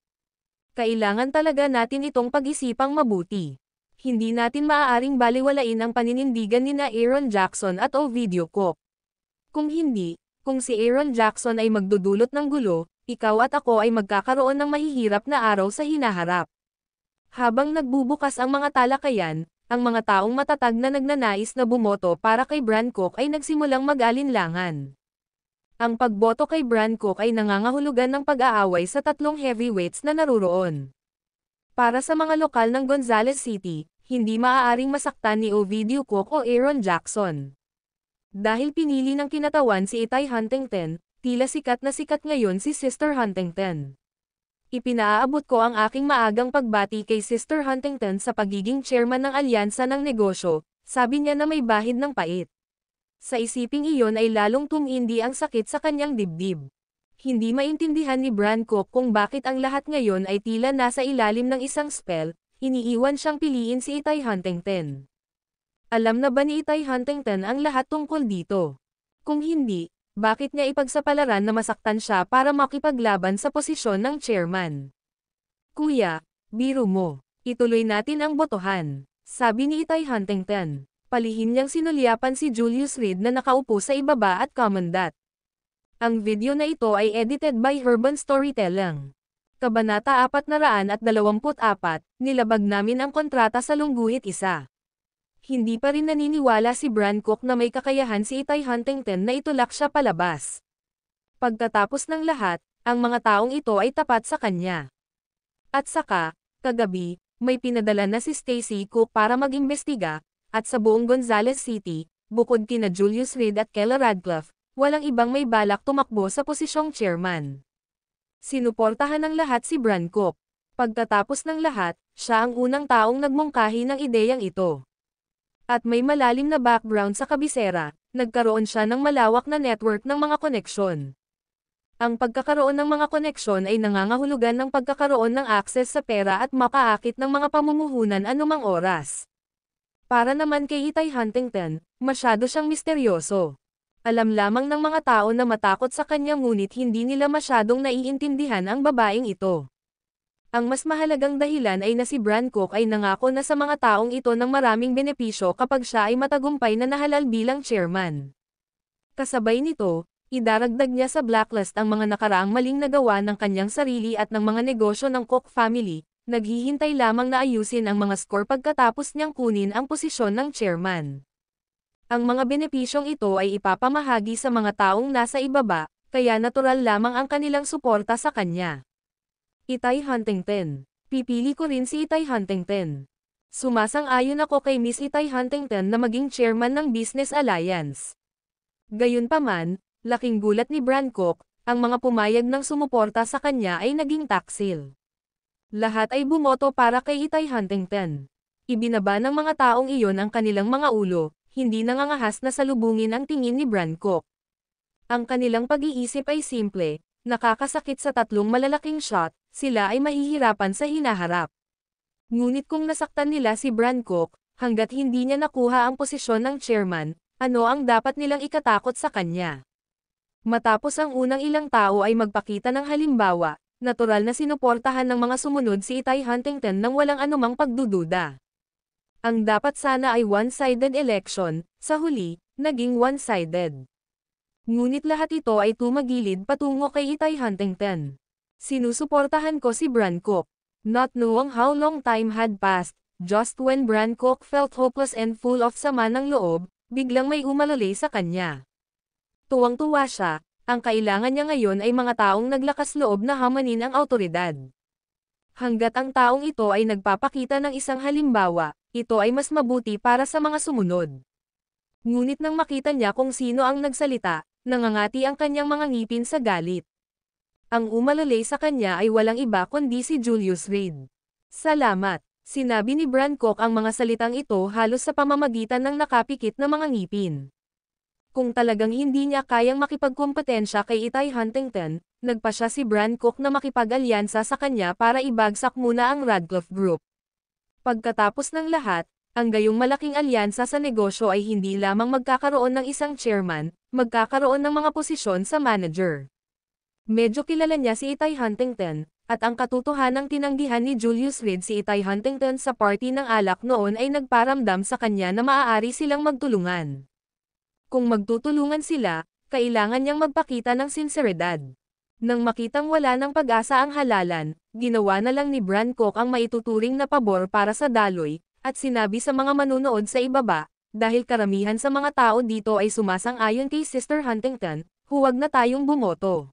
Kailangan talaga natin itong pag-isipang mabuti. Hindi natin maaaring baliwalain ang paninindigan ni Aaron Jackson at Ovidio Cook. Kung hindi, kung si Aaron Jackson ay magdudulot ng gulo, ikaw at ako ay magkakaroon ng mahihirap na araw sa hinaharap. Habang nagbubukas ang mga talakayan, ang mga taong matatag na nagnanais na bumoto para kay Brancook ay nagsimulang mag-alinlangan. Ang pagboto kay Brancook ay nangangahulugan ng pag-aaway sa 3 heavyweights na naruroon. Para sa mga lokal ng Gonzales City, hindi maaaring masaktan ni Ovidio Cook o Aaron Jackson. Dahil pinili ng kinatawan si Itay Huntington, tila sikat na sikat ngayon si Sister Huntington. Ipinaabot ko ang aking maagang pagbati kay Sister Huntington sa pagiging chairman ng alyansa ng negosyo, sabi niya na may bahid ng pait. Sa isiping iyon ay lalong tumindi ang sakit sa kanyang dibdib. Hindi maintindihan ni Brancook kung bakit ang lahat ngayon ay tila nasa ilalim ng isang spell, iniiwan siyang piliin si Itay Huntington. Alam na ba ni Itay Huntington ang lahat tungkol dito? Kung hindi, bakit niya ipagsapalaran na masaktan siya para makipaglaban sa posisyon ng chairman? "Kuya, biro mo. Ituloy natin ang botohan," sabi ni Itay Huntington. Palihim niyang sinulyapan si Julius Reed na nakaupo sa ibaba at commandant. Ang video na ito ay edited by Urban Storytelling. Kabanata 424, nilabag namin ang kontrata sa Lungguhit isa. Hindi pa rin naniniwala si Brancock na may kakayahan si Itay Huntington na itulak siya palabas. Pagkatapos ng lahat, ang mga taong ito ay tapat sa kanya. At saka, kagabi, may pinadala na si Stacy Cook para mag-imbestiga, at sa buong Gonzales City, bukod kina Julius Reed at Kela Radcliffe, walang ibang may balak tumakbo sa posisyong chairman. Sinuportahan ng lahat si Brancock. Pagkatapos ng lahat, siya ang unang taong nagmungkahi ng ideyang ito. At may malalim na background sa kabisera, nagkaroon siya ng malawak na network ng mga koneksyon. Ang pagkakaroon ng mga koneksyon ay nangangahulugan ng pagkakaroon ng akses sa pera at makaakit ng mga pamumuhunan anumang oras. Para naman kay Itay Huntington, masyado siyang misteryoso. Alam lamang ng mga tao na matakot sa kanya ngunit hindi nila masyadong naiintindihan ang babaeng ito. Ang mas mahalagang dahilan ay na si Brancock ay nangako na sa mga taong ito ng maraming benepisyo kapag siya ay matagumpay na nahalal bilang chairman. Kasabay nito, idaragdag niya sa blacklist ang mga nakaraang maling nagawa ng kanyang sarili at ng mga negosyo ng Cook family, naghihintay lamang na ayusin ang mga score pagkatapos niyang kunin ang posisyon ng chairman. Ang mga benepisyong ito ay ipapamahagi sa mga taong nasa ibaba, kaya natural lamang ang kanilang suporta sa kanya. Itay Huntington. Pipili ko rin si Itay Huntington. Sumasang-ayon ako kay Miss Itay Huntington na maging chairman ng Business Alliance. Gayunpaman, laking gulat ni Brancock, ang mga pumayag ng sumuporta sa kanya ay naging taksil. Lahat ay bumoto para kay Itay Huntington. Ibinaba ng mga taong iyon ang kanilang mga ulo, hindi nangangahas na salubungin ang tingin ni Brancock. Ang kanilang pag-iisip ay simple, nakakasakit sa tatlong malalaking shot, sila ay mahihirapan sa hinaharap. Ngunit kung nasaktan nila si Brancock, hanggat hindi niya nakuha ang posisyon ng chairman, ano ang dapat nilang ikatakot sa kanya? Matapos ang unang ilang tao ay magpakita ng halimbawa, natural na sinuportahan ng mga sumunod si Itay Huntington nang walang anumang pagdududa. Ang dapat sana ay one-sided election, sa huli, naging one-sided. Ngunit lahat ito ay tumagilid patungo kay Itay Huntington. Sinusuportahan ko si Brancock. Not knowing how long time had passed, just when Brancock felt hopeless and full of sama ng loob, biglang may umalali sa kanya. Tuwang-tuwa siya, ang kailangan niya ngayon ay mga taong naglakas loob na hamanin ang awtoridad. Hanggat ang taong ito ay nagpapakita ng isang halimbawa, ito ay mas mabuti para sa mga sumunod. Ngunit nang makita niya kung sino ang nagsalita, nangangati ang kanyang mga ngipin sa galit. Ang umalalay sa kanya ay walang iba kundi si Julius Reed. Salamat, sinabi ni Brancock ang mga salitang ito halos sa pamamagitan ng nakapikit na mga ngipin. Kung talagang hindi niya kayang makipagkompetensya kay Itay Huntington, nagpa siya si Brancock na makipag-alyansa sa kanya para ibagsak muna ang Radcliffe Group. Pagkatapos ng lahat, ang gayong malaking alyansa sa negosyo ay hindi lamang magkakaroon ng isang chairman, magkakaroon ng mga posisyon sa manager. Medyo kilala niya si Itay Huntington, at ang katotohanang tinanggihan ni Julius Reed si Itay Huntington sa party ng alak noon ay nagparamdam sa kanya na maaari silang magtulungan. Kung magtutulungan sila, kailangan niyang magpakita ng sinseridad. Nang makitang wala ng pag-asa ang halalan, ginawa na lang ni Brancock ang maituturing na pabor para sa daloy, at sinabi sa mga manunood sa ibaba, dahil karamihan sa mga tao dito ay sumasang-ayon kay Sister Huntington, huwag na tayong bumoto.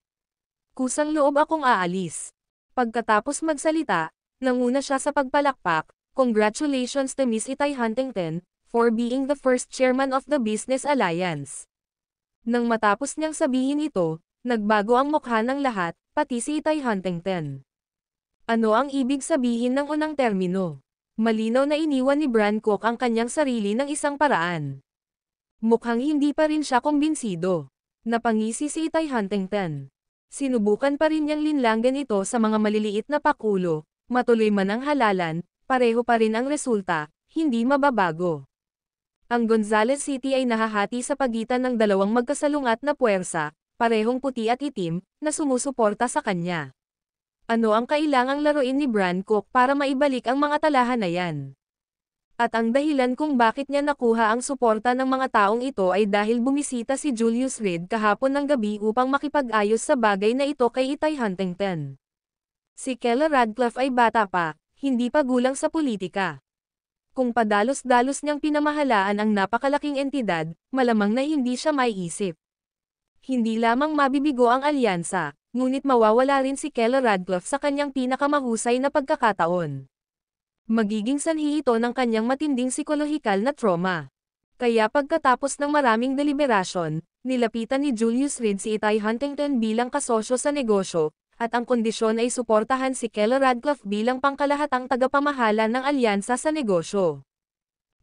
Kusang loob akong aalis. Pagkatapos magsalita, nanguna siya sa pagpalakpak, congratulations to Miss Itay Huntington, for being the first chairman of the Business Alliance. Nang matapos niyang sabihin ito, nagbago ang mukha ng lahat, pati si Itay Huntington. Ano ang ibig sabihin ng unang termino? Malinaw na iniwan ni Brancock ang kanyang sarili ng isang paraan. Mukhang hindi pa rin siya kumbinsido. Napangisi si Itay Huntington. Sinubukan pa rin niyang linlanggan ito sa mga maliliit na pakulo, matuloy man ang halalan, pareho pa rin ang resulta, hindi mababago. Ang Gonzales City ay nahahati sa pagitan ng dalawang magkasalungat na puwersa, parehong puti at itim, na sumusuporta sa kanya. Ano ang kailangang laruin ni Brancock para maibalik ang mga talahan na yan? At ang dahilan kung bakit niya nakuha ang suporta ng mga taong ito ay dahil bumisita si Julius Reed kahapon ng gabi upang makipag-ayos sa bagay na ito kay Itay Huntington. Si Kela Radcliffe ay bata pa, hindi pa gulang sa politika. Kung padalos-dalos niyang pinamahalaan ang napakalaking entidad, malamang na hindi siya maiisip. Hindi lamang mabibigo ang alyansa, ngunit mawawala rin si Kela Radcliffe sa kanyang pinakamahusay na pagkakataon. Magiging sanhi ito ng kanyang matinding psikolohikal na trauma. Kaya pagkatapos ng maraming deliberasyon, nilapitan ni Julius Reed si Itay Huntington bilang kasosyo sa negosyo, at ang kondisyon ay suportahan si Kela Radcliffe bilang pangkalahatang tagapamahala ng alyansa sa negosyo.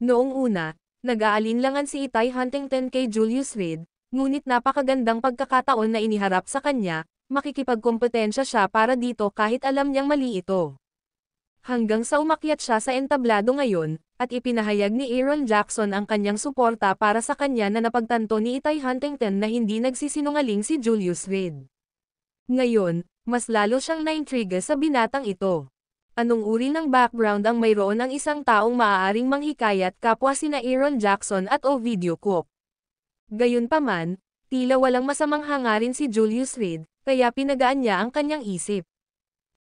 Noong una, nag-aalinlangan si Itay Huntington kay Julius Reed, ngunit napakagandang pagkakataon na iniharap sa kanya, makikipagkompetensya siya para dito kahit alam niyang mali ito. Hanggang sa umakyat siya sa entablado ngayon, at ipinahayag ni Aaron Jackson ang kanyang suporta para sa kanya na napagtanto ni Itay Huntington na hindi nagsisinungaling si Julius Reed. Ngayon, mas lalo siyang naintriga sa binatang ito. Anong uri ng background ang mayroon ng isang taong maaaring manghikayat kapwa sina Aaron Jackson at Ovidio Cook? Gayunpaman, tila walang masamang hangarin si Julius Reed, kaya pinagaan niya ang kanyang isip.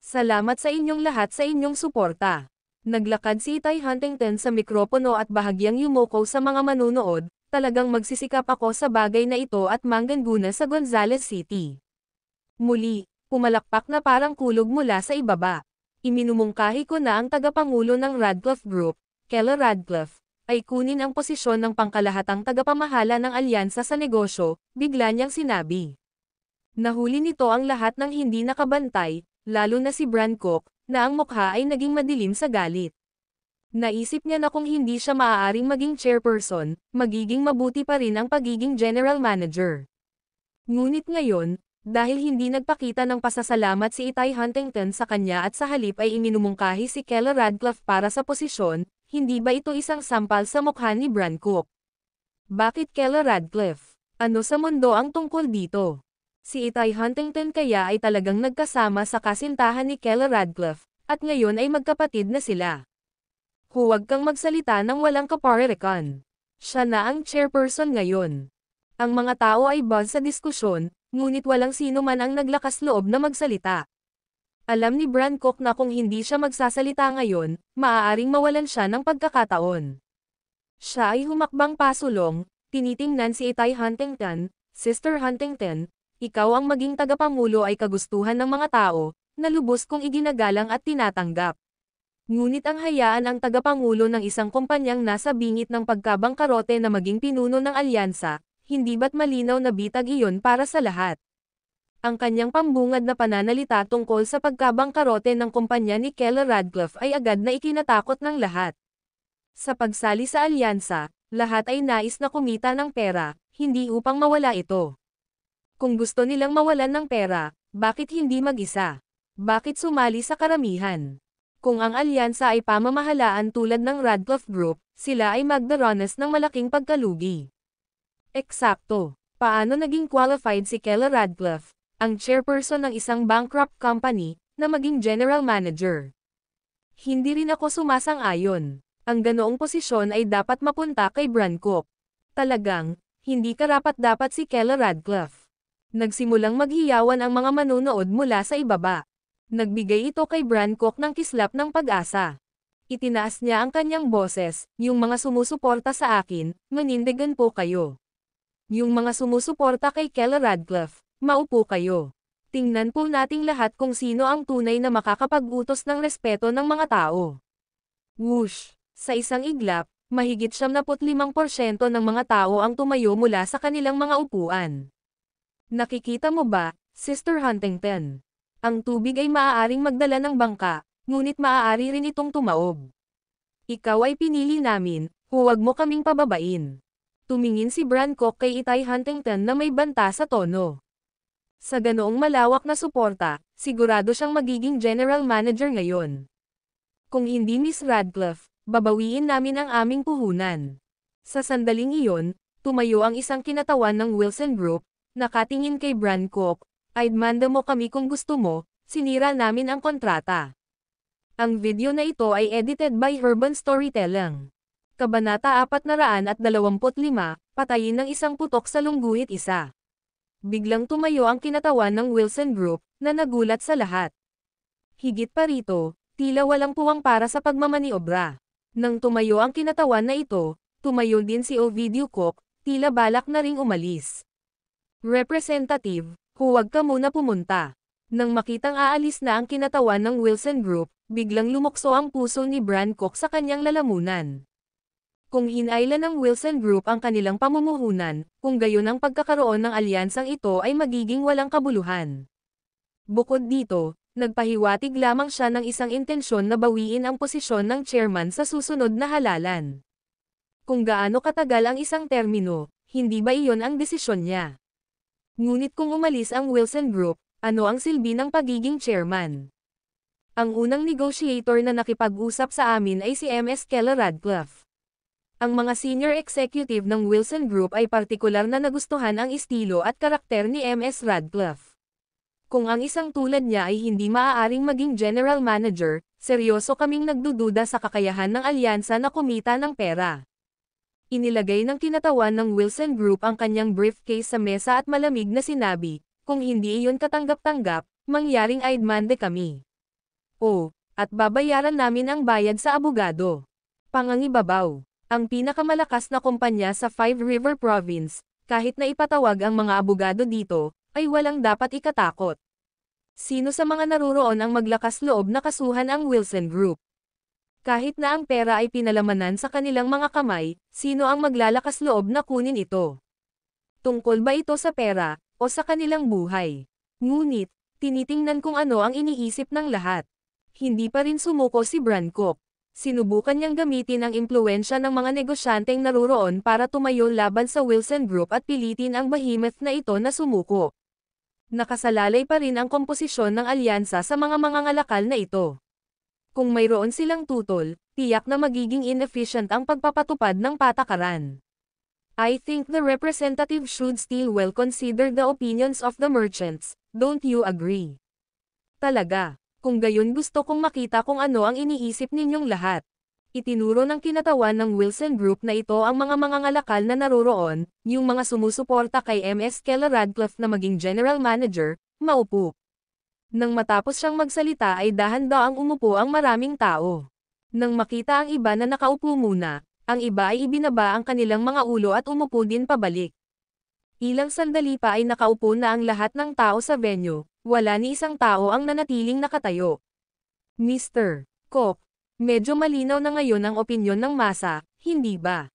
Salamat sa inyong lahat sa inyong suporta. Naglakad si Itay Huntington sa mikropono at bahagyang yumuko sa mga manunood, talagang magsisikap ako sa bagay na ito at manggana sa Gonzales City. Muli, pumalakpak na parang kulog mula sa ibaba. Iminumungkahi ko na ang tagapangulo ng Radcliffe Group, Kela Radcliffe, ay kunin ang posisyon ng pangkalahatang tagapamahala ng alyansa sa negosyo, bigla niyang sinabi. Nahuli nito ang lahat ng hindi nakabantay, lalo na si Bran Cook, na ang mukha ay naging madilim sa galit. Naisip niya na kung hindi siya maaaring maging chairperson, magiging mabuti pa rin ang pagiging general manager. Ngunit ngayon, dahil hindi nagpakita ng pasasalamat si Itay Huntington sa kanya at sa halip ay iminumungkahi si Kela Radcliffe para sa posisyon, hindi ba ito isang sampal sa mukha ni Bran Cook? Bakit Kela Radcliffe? Ano sa mundo ang tungkol dito? Si Itay Huntington kaya ay talagang nagkasama sa kasintahan ni Kela Radcliffe, at ngayon ay magkapatid na sila. Huwag kang magsalita ng walang kaparirikan. Siya na ang chairperson ngayon. Ang mga tao ay buzz sa diskusyon, ngunit walang sino man ang naglakas loob na magsalita. Alam ni Bran Cook na kung hindi siya magsasalita ngayon, maaaring mawalan siya ng pagkakataon. Siya ay humakbang pasulong, tinitingnan si Itay Huntington, Sister Huntington, ikaw ang maging tagapangulo ay kagustuhan ng mga tao, na lubos kong iginagalang at tinatanggap. Ngunit ang hayaan ang tagapangulo ng isang kumpanyang nasa bingit ng pagkabangkarote na maging pinuno ng alyansa, hindi ba't malinaw na bitag iyon para sa lahat? Ang kanyang pambungad na pananalita tungkol sa pagkabangkarote ng kumpanya ni Kela Radcliffe ay agad na ikinatakot ng lahat. Sa pagsali sa alyansa, lahat ay nais na kumita ng pera, hindi upang mawala ito. Kung gusto nilang mawalan ng pera, bakit hindi mag-isa? Bakit sumali sa karamihan? Kung ang alyansa ay pamamahalaan tulad ng Radcliffe Group, sila ay magdaranas ng malaking pagkalugi. Eksakto. Paano naging qualified si Kela Radcliffe, ang chairperson ng isang bankrupt company, na maging general manager? Hindi rin ako sumasang-ayon. Ang ganoong posisyon ay dapat mapunta kay Bran Cook. Talagang, hindi karapat-dapat si Kela Radcliffe. Nagsimulang maghiyawan ang mga manunood mula sa ibaba. Nagbigay ito kay Bran Cook ng kislap ng pag-asa. Itinaas niya ang kanyang boses, yung mga sumusuporta sa akin, manindigan po kayo. Yung mga sumusuporta kay Kela Radcliffe, maupo kayo. Tingnan po nating lahat kung sino ang tunay na makakapag-utos ng respeto ng mga tao. Whoosh! Sa isang iglap, mahigit 75% ng mga tao ang tumayo mula sa kanilang mga upuan. Nakikita mo ba, Sister Huntington? Ang tubig ay maaaring magdala ng bangka, ngunit maaari rin itong tumaob. Ikaw ay pinili namin, huwag mo kaming pababain. Tumingin si Bran Cook kay Itay Huntington na may banta sa tono. Sa ganoong malawak na suporta, sigurado siyang magiging general manager ngayon. Kung hindi Miss Radcliffe, babawiin namin ang aming puhunan. Sa sandaling iyon, tumayo ang isang kinatawan ng Wilson Group, nakatingin kay Bran Cook, "I'd manda mo kami kung gusto mo, sinira namin ang kontrata." Ang video na ito ay edited by Urban Storytelling. Kabanata 425, Patayin ng isang putok sa lungguhit isa. Biglang tumayo ang kinatawan ng Wilson Group, na nagulat sa lahat. Higit pa rito, tila walang puwang para sa pagmamaniobra. Nang tumayo ang kinatawan na ito, tumayo din si Ovidio Cook, tila balak na ring umalis. Representative, huwag ka muna pumunta. Nang makitang aalis na ang kinatawan ng Wilson Group, biglang lumukso ang puso ni Bran Cook sa kanyang lalamunan. Kung hinailan ng Wilson Group ang kanilang pamumuhunan, kung gayon ang pagkakaroon ng alyansang ito ay magiging walang kabuluhan. Bukod dito, nagpahiwatig lamang siya ng isang intensyon na bawiin ang posisyon ng chairman sa susunod na halalan. Kung gaano katagal ang isang termino, hindi ba iyon ang desisyon niya? Ngunit kung umalis ang Wilson Group, ano ang silbi ng pagiging chairman? Ang unang negotiator na nakipag-usap sa amin ay si MS Keller Radcliffe. Ang mga senior executive ng Wilson Group ay partikular na nagustuhan ang estilo at karakter ni MS Radcliffe. Kung ang isang tulad niya ay hindi maaaring maging general manager, seryoso kaming nagdududa sa kakayahan ng alyansa na kumita ng pera. Inilagay ng kinatawan ng Wilson Group ang kanyang briefcase sa mesa at malamig na sinabi, kung hindi iyon katanggap-tanggap, mangyaring aidmande kami. At babayaran namin ang bayad sa abogado. Pangangibabaw. Ang pinakamalakas na kumpanya sa Five River Province, kahit na ipatawag ang mga abogado dito, ay walang dapat ikatakot. Sino sa mga naruroon ang maglakas loob na kasuhan ang Wilson Group? Kahit na ang pera ay pinalamanan sa kanilang mga kamay, sino ang maglalakas loob na kunin ito? Tungkol ba ito sa pera, o sa kanilang buhay? Ngunit, tinitingnan kung ano ang iniisip ng lahat. Hindi pa rin sumuko si Bran Cook. Sinubukan niyang gamitin ang impluwensya ng mga negosyanteng naruroon para tumayo laban sa Wilson Group at pilitin ang behemoth na ito na sumuko. Nakasalalay pa rin ang komposisyon ng alyansa sa mga mangangalakal na ito. Kung mayroon silang tutol, tiyak na magiging inefficient ang pagpapatupad ng patakaran. I think the representative should still well consider the opinions of the merchants, don't you agree? Talaga. Kung gayon gusto kong makita kung ano ang iniisip ninyong lahat. Itinuro ng kinatawan ng Wilson Group na ito ang mga mangangalakal na naruroon, yung mga sumusuporta kay MS Keller Radcliffe na maging general manager, maupo. Nang matapos siyang magsalita ay dahan-daang umupo ang maraming tao. Nang makita ang iba na nakaupo muna, ang iba ay ibinaba ang kanilang mga ulo at umupo din pabalik. Ilang sandali pa ay nakaupo na ang lahat ng tao sa venue. Wala ni isang tao ang nanatiling nakatayo. Mr. Cook, medyo malinaw na ngayon ang opinyon ng masa, hindi ba?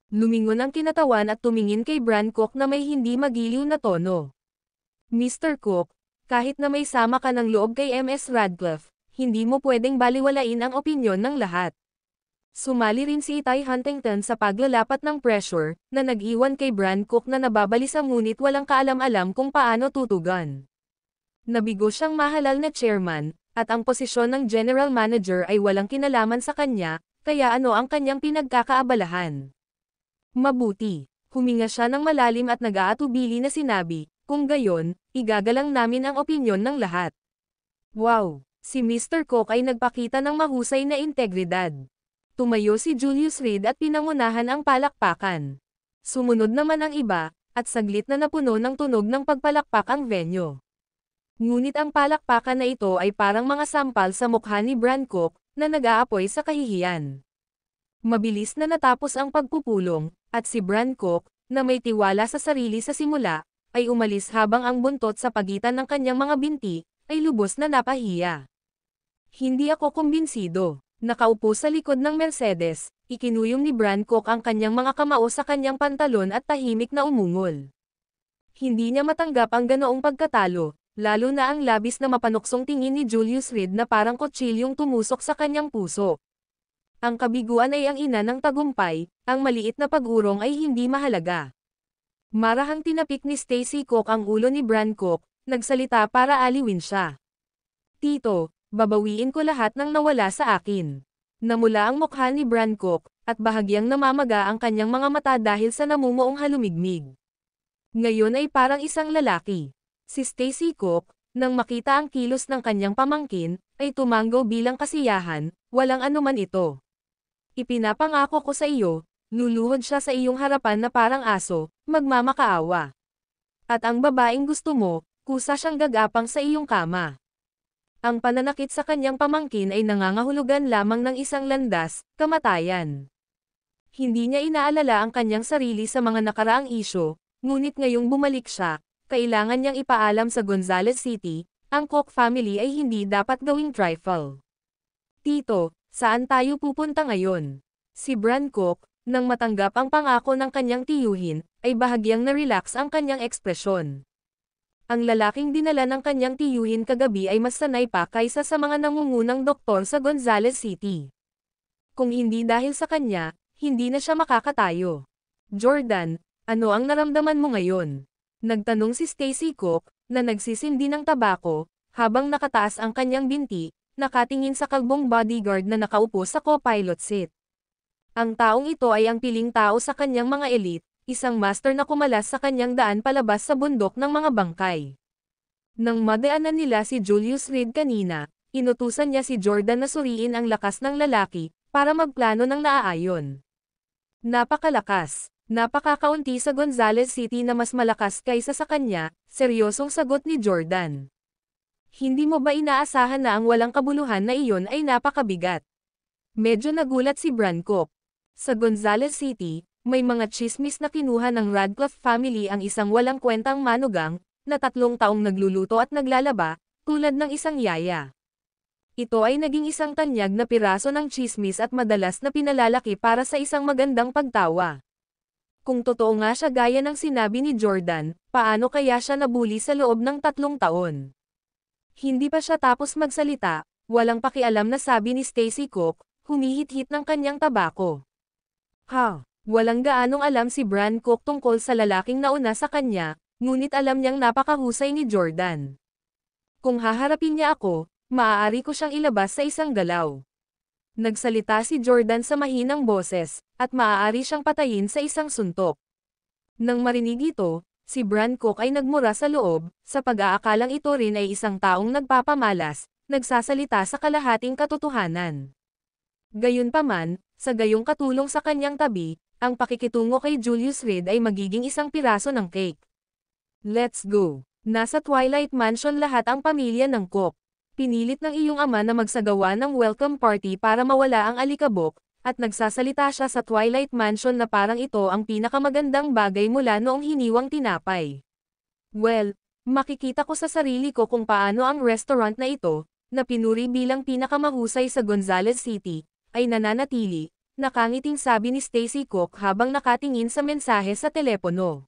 Lumingon ang kinatawan at tumingin kay Bran Cook na may hindi magiliw na tono. Mr. Cook, kahit na may sama ka ng loob kay MS Radcliffe, hindi mo pwedeng baliwalain ang opinyon ng lahat. Sumali rin si Itay Huntington sa paglalapat ng pressure, na nag-iwan kay Bran Cook na nababalisa ngunit walang kaalam-alam kung paano tutugan. Nabigo siyang mahalal na chairman, at ang posisyon ng general manager ay walang kinalaman sa kanya, kaya ano ang kanyang pinagkakaabalahan. Mabuti, huminga siya ng malalim at nag-aatubili na sinabi, kung gayon, igagalang namin ang opinyon ng lahat. Wow, si Mr. Cook ay nagpakita ng mahusay na integridad. Tumayo si Julius Reed at pinangunahan ang palakpakan. Sumunod naman ang iba, at saglit na napuno ng tunog ng pagpalakpak ang venue. Ngunit ang palakpakan na ito ay parang mga sampal sa mukha ni Bran Cook, na nag-aapoy sa kahihiyan. Mabilis na natapos ang pagpupulong, at si Bran Cook, na may tiwala sa sarili sa simula, ay umalis habang ang buntot sa pagitan ng kanyang mga binti, ay lubos na napahiya. Hindi ako kumbinsido. Nakaupo sa likod ng Mercedes, ikinuyong ni Bran Cook ang kanyang mga kamao sa kanyang pantalon at tahimik na umungol. Hindi niya matanggap ang ganoong pagkatalo. Lalo na ang labis na mapanuksong tingin ni Julius Reed na parang kutsilyong tumusok sa kanyang puso. Ang kabiguan ay ang ina ng tagumpay, ang maliit na pag-urong ay hindi mahalaga. Marahang tinapik ni Stacy Cook ang ulo ni Bran Cook, nagsalita para aliwin siya. Tito, babawiin ko lahat ng nawala sa akin. Namula ang mukha ni Bran Cook, at bahagyang namamaga ang kanyang mga mata dahil sa namumuong halumigmig. Ngayon ay parang isang lalaki. Si Stacy Cook, nang makita ang kilos ng kanyang pamangkin, ay tumango bilang kasiyahan, walang anuman ito. Ipinapangako ko sa iyo, luluhod siya sa iyong harapan na parang aso, magmamakaawa. At ang babaeng gusto mo, kusa siyang gagapang sa iyong kama. Ang pananakit sa kanyang pamangkin ay nangangahulugan lamang ng isang landas, kamatayan. Hindi niya inaalala ang kanyang sarili sa mga nakaraang isyo, ngunit ngayong bumalik siya, kailangan niyang ipaalam sa Gonzales City, ang Koch family ay hindi dapat gawing trifle. Tito, saan tayo pupunta ngayon? Si Bran Koch, nang matanggap ang pangako ng kanyang tiyuhin, ay bahagyang na-relax ang kanyang ekspresyon. Ang lalaking dinala ng kanyang tiyuhin kagabi ay mas sanay pa kaysa sa mga nangungunang doktor sa Gonzales City. Kung hindi dahil sa kanya, hindi na siya makakatayo. Jordan, ano ang naramdaman mo ngayon? Nagtanong si Stacy Koch, na nagsisindi ng tabako, habang nakataas ang kanyang binti, nakatingin sa kalbong bodyguard na nakaupo sa co-pilot seat. Ang taong ito ay ang piling tao sa kanyang mga elite, isang master na kumalas sa kanyang daan palabas sa bundok ng mga bangkay. Nang madaanan nila si Julius Reed kanina, inutusan niya si Jordan na suriin ang lakas ng lalaki, para magplano ng naaayon. Napakalakas, napakakaunti sa Gonzales City na mas malakas kaysa sa kanya, seryosong sagot ni Jordan. Hindi mo ba inaasahan na ang walang kabuluhan na iyon ay napakabigat? Medyo nagulat si Bran Koch. Sa Gonzales City, may mga tsismis na kinuha ng Radcliffe family ang isang walang kwentang manugang, na 3 taong nagluluto at naglalaba, tulad ng isang yaya. Ito ay naging isang tanyag na piraso ng tsismis at madalas na pinalalaki para sa isang magandang pagtawa. Kung totoo nga siya gaya ng sinabi ni Jordan, paano kaya siya nabuli sa loob ng 3 taon? Hindi pa siya tapos magsalita, walang pakialam na sabi ni Stacy Koch, humihit-hit ng kanyang tabako. Walang gaanong alam si Bran Koch tungkol sa lalaking nauna sa kanya, ngunit alam niyang napakahusay ni Jordan. Kung haharapin niya ako, maaari ko siyang ilabas sa isang galaw. Nagsalita si Jordan sa mahinang boses, at maaari siyang patayin sa isang suntok. Nang marinig ito, si Bran Koch ay nagmura sa loob, sa pag-aakalang ito rin ay isang taong nagpapamalas, nagsasalita sa kalahating katotohanan. Gayunpaman, sa gayong katulong sa kanyang tabi, ang pakikitungo kay Julius Reed ay magiging isang piraso ng cake. Let's go! Nasa Twilight Mansion lahat ang pamilya ng Koch. Pinilit ng iyong ama na magsagawa ng welcome party para mawala ang alikabok, at nagsasalita siya sa Twilight Mansion na parang ito ang pinakamagandang bagay mula noong hiniwang tinapay. Well, makikita ko sa sarili ko kung paano ang restaurant na ito, na pinuri bilang pinakamahusay sa Gonzales City, ay nananatili, nakangiting sabi ni Stacy Koch habang nakatingin sa mensahe sa telepono.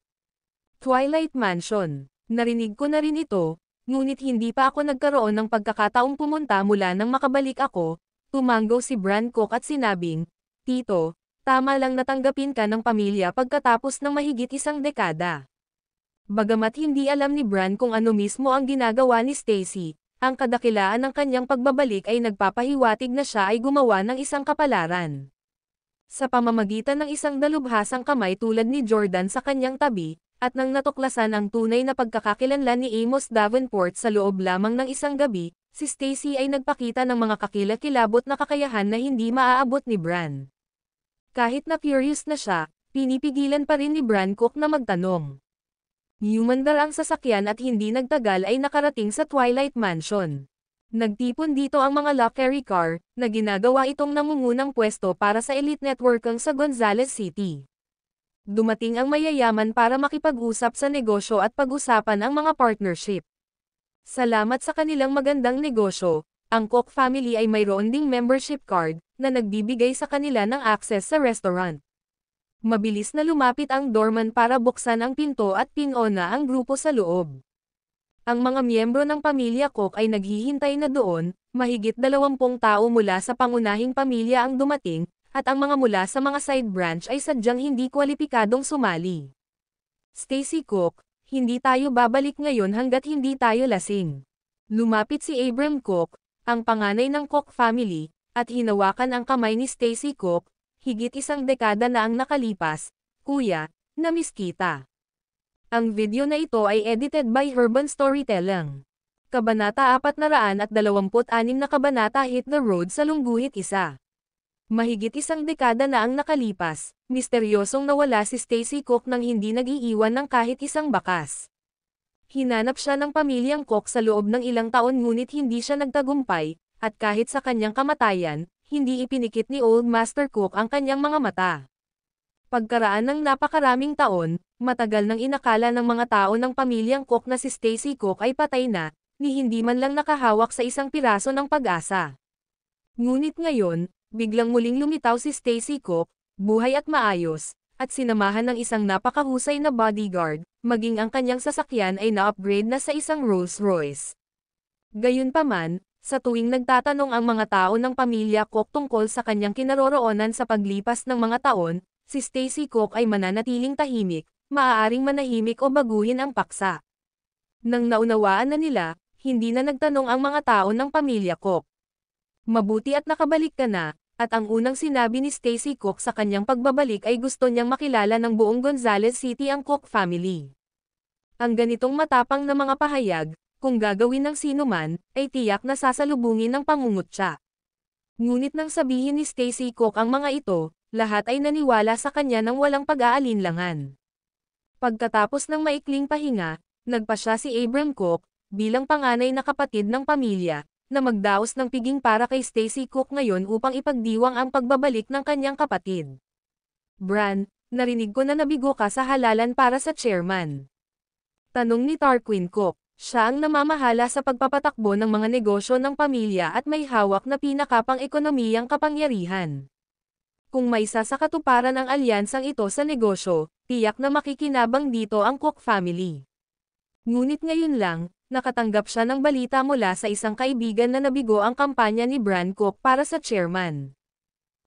Twilight Mansion. Narinig ko na rin ito, ngunit hindi pa ako nagkaroon ng pagkakataong pumunta mula nang makabalik ako, tumanggaw si Bran Koch at sinabing, Tito, tama lang natanggapin ka ng pamilya pagkatapos ng mahigit 1 dekada. Bagamat hindi alam ni Bran kung ano mismo ang ginagawa ni Stacy, ang kadakilaan ng kanyang pagbabalik ay nagpapahiwatig na siya ay gumawa ng isang kapalaran. Sa pamamagitan ng isang dalubhasang kamay tulad ni Jordan sa kanyang tabi, at nang natuklasan ang tunay na pagkakakilanlan ni Amos Davenport sa loob lamang ng isang gabi, si Stacy ay nagpakita ng mga kakilakilabot na kakayahan na hindi maaabot ni Bran. Kahit na curious na siya, pinipigilan pa rin ni Bran Koch na magtanong. Humandar ang sasakyan at hindi nagtagal ay nakarating sa Twilight Mansion. Nagtipon dito ang mga luxury car, na ginagawa itong nangungunang pwesto para sa elite networking sa Gonzales City. Dumating ang mayayaman para makipag-usap sa negosyo at pag-usapan ang mga partnership. Salamat sa kanilang magandang negosyo, ang Koch family ay mayroon ding membership card, na nagbibigay sa kanila ng access sa restaurant. Mabilis na lumapit ang doorman para buksan ang pinto at pinona ang grupo sa loob. Ang mga miyembro ng pamilya Koch ay naghihintay na doon, mahigit 20 tao mula sa pangunahing pamilya ang dumating, at ang mga mula sa mga side branch ay sadyang hindi kwalipikadong sumali. Stacy Koch, hindi tayo babalik ngayon hanggat hindi tayo lasing. Lumapit si Abram Koch, ang panganay ng Koch family, at hinawakan ang kamay ni Stacy Koch. Higit 1 dekada na ang nakalipas, kuya, na-miss kita. Ang video na ito ay edited by Urban Storytelling. Kabanata 426 na kabanata Hit the Road sa Lungguhit 1. Mahigit 1 dekada na ang nakalipas, misteryosong nawala si Stacy Koch nang hindi nag-iiwan ng kahit isang bakas. Hinanap siya ng pamilyang Cook sa loob ng ilang taon ngunit hindi siya nagtagumpay, at kahit sa kanyang kamatayan, hindi ipinikit ni Old Master Cook ang kanyang mga mata. Pagkaraan ng napakaraming taon, matagal nang inakala ng mga tao ng pamilyang Cook na si Stacy Cook ay patay na, ni hindi man lang nakahawak sa isang piraso ng pag-asa. Ngunit ngayon, biglang muling lumitaw si Stacy Cook, buhay at maayos, at sinamahan ng isang napakahusay na bodyguard, maging ang kanyang sasakyan ay na-upgrade na sa isang Rolls-Royce. Gayunpaman, sa tuwing nagtatanong ang mga tao ng pamilya Cook tungkol sa kanyang kinaroroonan sa paglipas ng mga taon, si Stacy Cook ay mananatiling tahimik, maaaring manahimik o baguhin ang paksa. Nang naunawaan na nila, hindi na nagtanong ang mga tao ng pamilya Cook. Mabuti at nakabalik ka na, at ang unang sinabi ni Stacy Cook sa kanyang pagbabalik ay gusto niyang makilala ng buong Gonzales City ang Cook family. Ang ganitong matapang na mga pahayag, kung gagawin ng sino man, ay tiyak na sasalubungin ng pangungutya. Ngunit nang sabihin ni Stacy Cook ang mga ito, lahat ay naniwala sa kanya ng walang pag-aalinlangan. Pagkatapos ng maikling pahinga, nagpasya si Abram Cook, bilang panganay na kapatid ng pamilya, na magdaos ng piging para kay Stacy Cook ngayon upang ipagdiwang ang pagbabalik ng kanyang kapatid. Bran, narinig ko na nabigo ka sa halalan para sa chairman. Tanong ni Tarquin Cook. Siya ang namamahala sa pagpapatakbo ng mga negosyo ng pamilya at may hawak na pinakapang-ekonomiyang kapangyarihan. Kung may isa sa katuparan ang alyansang ito sa negosyo, tiyak na makikinabang dito ang Cook family. Ngunit ngayon lang, nakatanggap siya ng balita mula sa isang kaibigan na nabigo ang kampanya ni Bran Cook para sa chairman.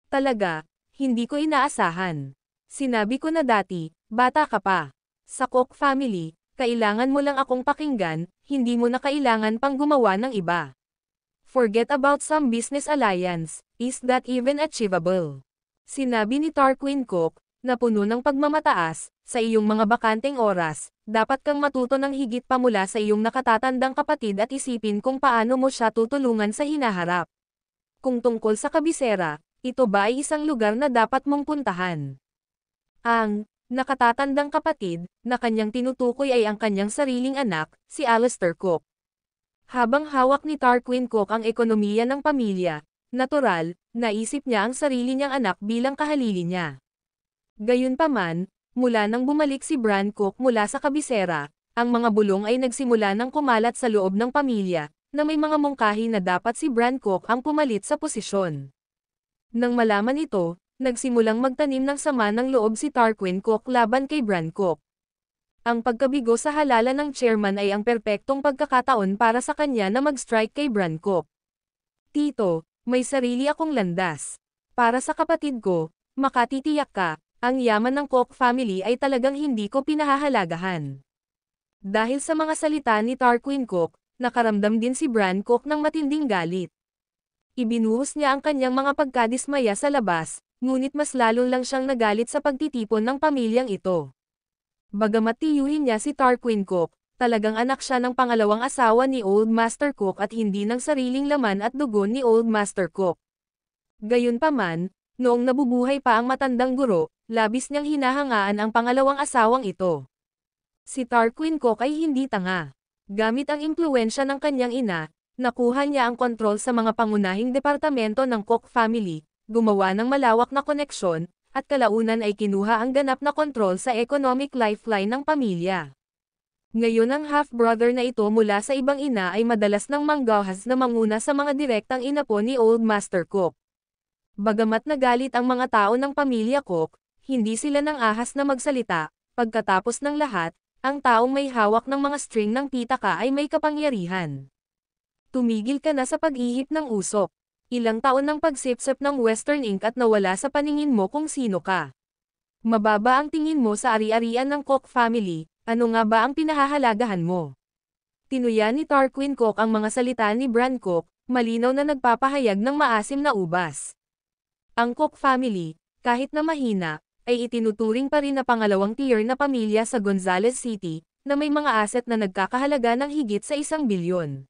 Talaga, hindi ko inaasahan. Sinabi ko na dati, bata ka pa. Sa Cook family, kailangan mo lang akong pakinggan, hindi mo na kailangan pang gumawa ng iba. Forget about some business alliance, is that even achievable? Sinabi ni Tarquin Cook, na puno ng pagmamataas, sa iyong mga bakanteng oras, dapat kang matuto ng higit pa mula sa iyong nakatatandang kapatid at isipin kung paano mo siya tutulungan sa hinaharap. Kung tungkol sa kabisera, ito ba ay isang lugar na dapat mong puntahan? Ang nakatatandang kapatid, na kanyang tinutukoy ay ang kanyang sariling anak, si Alistair Cook. Habang hawak ni Tarquin Cook ang ekonomiya ng pamilya, natural, naisip niya ang sarili niyang anak bilang kahalili niya. Gayunpaman, mula nang bumalik si Bran Cook mula sa kabisera, ang mga bulong ay nagsimula ng kumalat sa loob ng pamilya, na may mga mungkahi na dapat si Bran Cook ang pumalit sa posisyon. Nang malaman ito, nagsimulang magtanim ng sama ng loob si Tarquin Cook laban kay Bran Cook. Ang pagkabigo sa halalan ng chairman ay ang perpektong pagkakataon para sa kanya na mag-strike kay Bran Cook. Tito, may sarili akong landas. Para sa kapatid ko, makatitiyak ka, ang yaman ng Cook family ay talagang hindi ko pinahahalagahan. Dahil sa mga salita ni Tarquin Cook, nakaramdam din si Bran Cook ng matinding galit. Ibinuhos niya ang kanyang mga pagkadismaya sa labas, ngunit mas lalo lang siyang nagalit sa pagtitipon ng pamilyang ito. Bagamat tiyuhin niya si Tarquin Cook, talagang anak siya ng pangalawang asawa ni Old Master Cook at hindi ng sariling laman at dugo ni Old Master Cook. Gayunpaman, noong nabubuhay pa ang matandang guro, labis niyang hinahangaan ang pangalawang asawang ito. Si Tarquin Cook ay hindi tanga. Gamit ang impluwensya ng kanyang ina, nakuha niya ang kontrol sa mga pangunahing departamento ng Cook family, gumawa ng malawak na koneksyon, at kalaunan ay kinuha ang ganap na kontrol sa economic lifeline ng pamilya. Ngayon ang half-brother na ito mula sa ibang ina ay madalas nang manggahas na manguna sa mga direktang inapo ni Old Master Cook. Bagamat nagalit ang mga tao ng pamilya Cook, hindi sila nang ahas na magsalita. Pagkatapos ng lahat, ang taong may hawak ng mga string ng pitaka ay may kapangyarihan. Tumigil ka na sa pag-ihip ng usok. Ilang taon ng pagsipsip ng Western Ink at nawala sa paningin mo kung sino ka. Mababa ang tingin mo sa ari-arian ng Cook family, ano nga ba ang pinahahalagahan mo? Tinuya ni Tarquin Cook ang mga salita ni Bran Cook, malinaw na nagpapahayag ng maasim na ubas. Ang Cook family, kahit na mahina, ay itinuturing pa rin na pangalawang tier na pamilya sa Gonzales City, na may mga asset na nagkakahalaga ng higit sa 1 bilyon.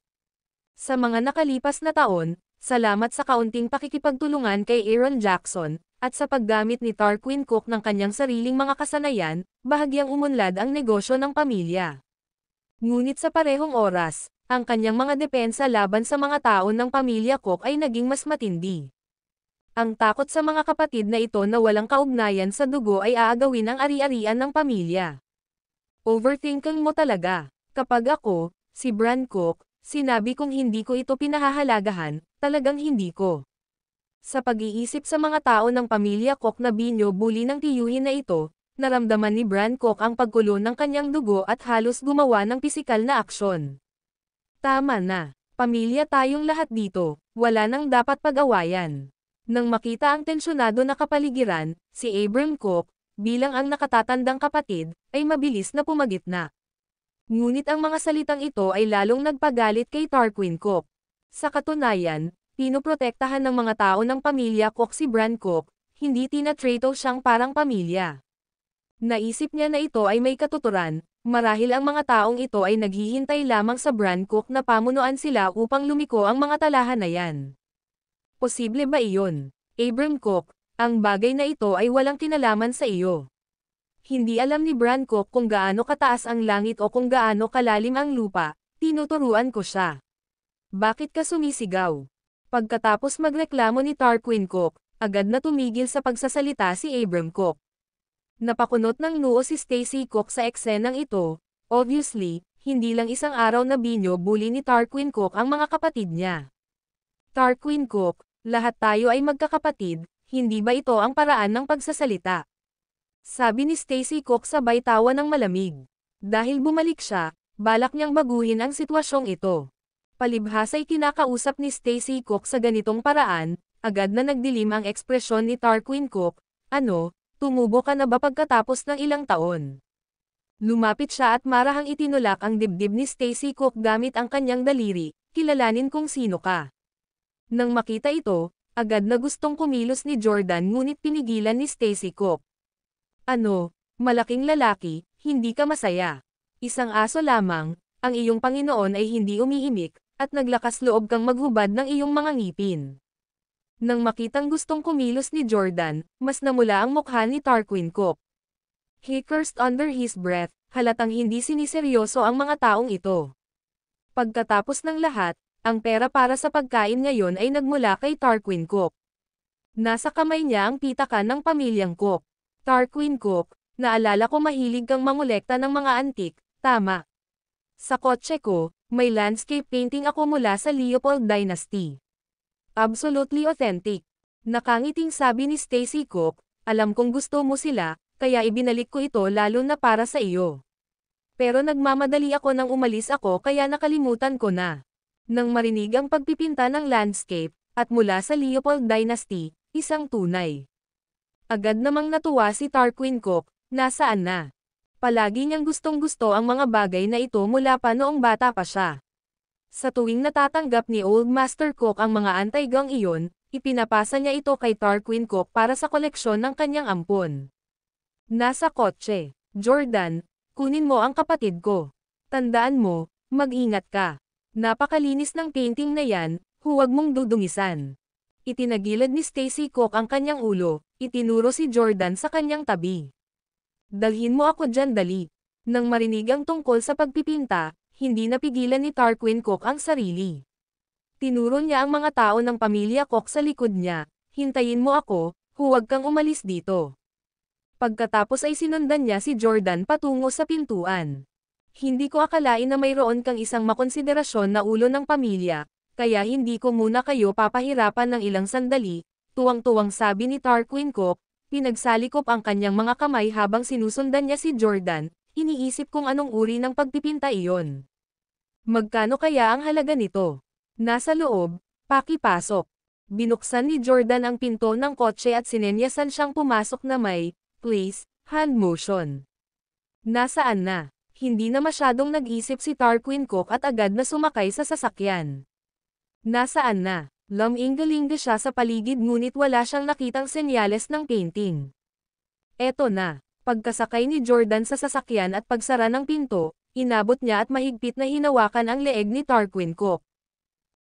Sa mga nakalipas na taon, salamat sa kaunting pakikipagtulungan kay Aaron Jackson, at sa paggamit ni Tarquin Cook ng kanyang sariling mga kasanayan, bahagyang umunlad ang negosyo ng pamilya. Ngunit sa parehong oras, ang kanyang mga depensa laban sa mga tao ng pamilya Cook ay naging mas matindi. Ang takot sa mga kapatid na ito na walang kaugnayan sa dugo ay aagawin ang ari-arian ng pamilya. Overthinking mo talaga. Kapag ako, si Bran Cook, sinabi kong hindi ko ito pinahahalagahan, talagang hindi ko. Sa pag-iisip sa mga tao ng pamilya Cook na binyo-bully ng tiyuhin na ito, naramdaman ni Bran Cook ang pagkulo ng kanyang dugo at halos gumawa ng pisikal na aksyon. Tama na. Pamilya tayong lahat dito, wala nang dapat pag-awayan. Nang makita ang tensyonado na kapaligiran, si Abram Cook, bilang ang nakatatandang kapatid, ay mabilis na pumagitna. Ngunit ang mga salitang ito ay lalong nagpagalit kay Tarquin Cook. Sa katunayan, pinoprotektahan ng mga tao ng pamilya Cook si Bran Cook, hindi tinatrato siyang parang pamilya. Naisip niya na ito ay may katuturan, marahil ang mga taong ito ay naghihintay lamang sa Bran Cook na pamunuan sila upang lumiko ang mga talahan na yan. Posible ba iyon? Abram Cook, ang bagay na ito ay walang kinalaman sa iyo. Hindi alam ni Bran Cook kung gaano kataas ang langit o kung gaano kalalim ang lupa, tinuturuan ko siya. Bakit ka sumisigaw? Pagkatapos magreklamo ni Tarquin Cook, agad na tumigil sa pagsasalita si Abram Cook. Napakunot ng noo si Stacey Cook sa eksenang ito. Obviously, hindi lang isang araw na binyo-bully ni Tarquin Cook ang mga kapatid niya. Tarquin Cook, lahat tayo ay magkakapatid, hindi ba ito ang paraan ng pagsasalita? Sabi ni Stacey Cook sabay tawa ng malamig. Dahil bumalik siya, balak niyang baguhin ang sitwasyong ito. Palibhasa'y kinakausap ni Stacey Cook sa ganitong paraan, agad na nagdilim ang ekspresyon ni Tarquin Cook. Ano, tumubo ka na ba pagkatapos ng ilang taon? Lumapit siya at marahang itinulak ang dibdib ni Stacey Cook gamit ang kanyang daliri, kilalanin kung sino ka. Nang makita ito, agad na gustong kumilos ni Jordan ngunit pinigilan ni Stacey Cook. Ano, malaking lalaki, hindi ka masaya. Isang aso lamang, ang iyong Panginoon ay hindi umihimik, at naglakas loob kang maghubad ng iyong mga ngipin. Nang makitang gustong kumilos ni Jordan, mas namula ang mukha ni Tarquin Cook. He cursed under his breath, halatang hindi siniseryoso ang mga taong ito. Pagkatapos ng lahat, ang pera para sa pagkain ngayon ay nagmula kay Tarquin Cook. Nasa kamay niya ang pitakan ng pamilyang Cook. Tarquin Cook, naalala ko mahilig kang mangolekta ng mga antik, tama. Sa kotse ko, may landscape painting ako mula sa Leopold Dynasty. Absolutely authentic. Nakangiting sabi ni Stacey Cook, alam kong gusto mo sila, kaya ibinalik ko ito lalo na para sa iyo. Pero nagmamadali ako nang umalis ako kaya nakalimutan ko na. Nang marinig ang pagpipinta ng landscape, at mula sa Leopold Dynasty, isang tunay. Agad namang natuwa si Tarquin Cook, nasaan na? Palagi niyang gustong-gusto ang mga bagay na ito mula pa noong bata pa siya. Sa tuwing natatanggap ni Old Master Cook ang mga anti-gang iyon, ipinapasa niya ito kay Tarquin Cook para sa koleksyon ng kanyang ampon. Nasa kotse, Jordan, kunin mo ang kapatid ko. Tandaan mo, mag-ingat ka. Napakalinis ng painting na yan, huwag mong dudungisan. Itinagilid ni Stacey Cook ang kanyang ulo, itinuro si Jordan sa kanyang tabi. Dalhin mo ako dyan dali. Nang marinig ang tungkol sa pagpipinta, hindi napigilan ni Tarquin Cook ang sarili. Tinuro niya ang mga tao ng pamilya Cook sa likod niya, hintayin mo ako, huwag kang umalis dito. Pagkatapos ay sinundan niya si Jordan patungo sa pintuan. Hindi ko akalain na mayroon kang isang makonsiderasyon na ulo ng pamilya, kaya hindi ko muna kayo papahirapan ng ilang sandali, tuwang-tuwang sabi ni Tarquin Cook, pinagsalikop ang kanyang mga kamay habang sinusundan niya si Jordan, iniisip kung anong uri ng pagpipinta iyon. Magkano kaya ang halaga nito? Nasa loob, pakipasok. Binuksan ni Jordan ang pinto ng kotse at sinenyasan siyang pumasok na may, please, hand motion. Nasaan na? Hindi na masyadong nag-isip si Tarquin Cook at agad na sumakay sa sasakyan. Nasaan na? Laminggalinga siya sa paligid ngunit wala siyang nakitang senyales ng painting. Eto na, pagkasakay ni Jordan sa sasakyan at pagsara ng pinto, inabot niya at mahigpit na hinawakan ang leeg ni Tarquin Cook.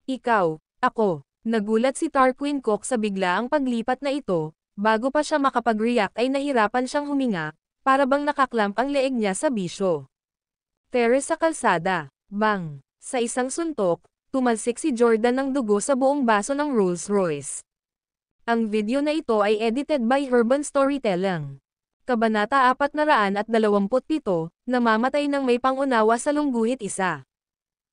Ikaw, ako, nagulat si Tarquin Cook sa biglaang paglipat na ito, bago pa siya makapag-react ay nahirapan siyang huminga, para bang nakaklamp ang leeg niya sa bisyo. Teres sa kalsada. Bang! Sa isang suntok, tumalsik si Jordan ng dugo sa buong baso ng Rolls-Royce. Ang video na ito ay edited by Urban Storytelling. Kabanata 427, namamatay ng may pangunawa sa lungguhit isa.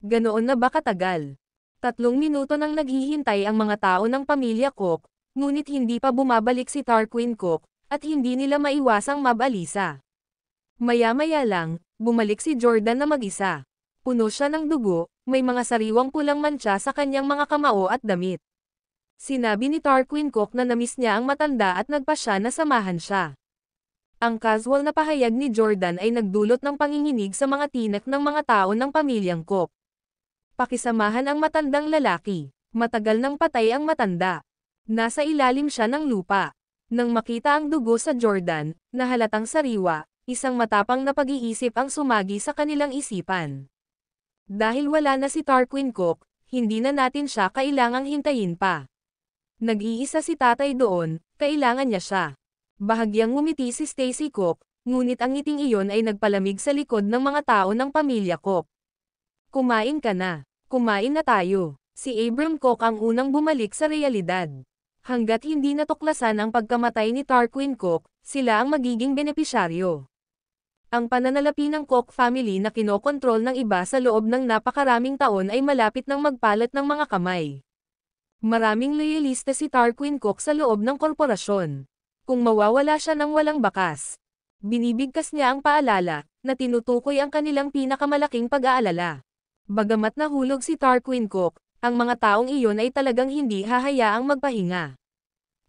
Ganoon na ba katagal? 3 minuto nang naghihintay ang mga tao ng pamilya Cook, ngunit hindi pa bumabalik si Tarquin Cook, at hindi nila maiwasang mabalisa. Maya-maya lang, bumalik si Jordan na mag-isa. Puno siya ng dugo, may mga sariwang pulang mantsa sa kanyang mga kamao at damit. Sinabi ni Tarquin Cook na namiss niya ang matanda at nagpa siya na samahan siya. Ang casual na pahayag ni Jordan ay nagdulot ng panginginig sa mga tinak ng mga tao ng pamilyang Cook. Pakisamahan ang matandang lalaki. Matagal nang patay ang matanda. Nasa ilalim siya ng lupa. Nang makita ang dugo sa Jordan, na halatang sariwa, isang matapang na pag-iisip ang sumagi sa kanilang isipan. Dahil wala na si Tarquin Cook, hindi na natin siya kailangang hintayin pa. Nag-iisa si tatay doon, kailangan niya siya. Bahagyang ngumiti si Stacy Cook, ngunit ang ngiting iyon ay nagpalamig sa likod ng mga tao ng pamilya Cook. Kumain ka na. Kumain na tayo. Si Abram Cook ang unang bumalik sa realidad. Hanggat hindi natuklasan ang pagkamatay ni Tarquin Cook, sila ang magiging benepisyaryo. Ang pananalapi ng Cook family na kinokontrol ng iba sa loob ng napakaraming taon ay malapit ng magpalat ng mga kamay. Maraming loyalista si Tarquin Cook sa loob ng korporasyon. Kung mawawala siya ng walang bakas, binibigkas niya ang paalala, na tinutukoy ang kanilang pinakamalaking pag-aalala. Bagamat nahulog si Tarquin Cook, ang mga taong iyon ay talagang hindi hahayaang magpahinga.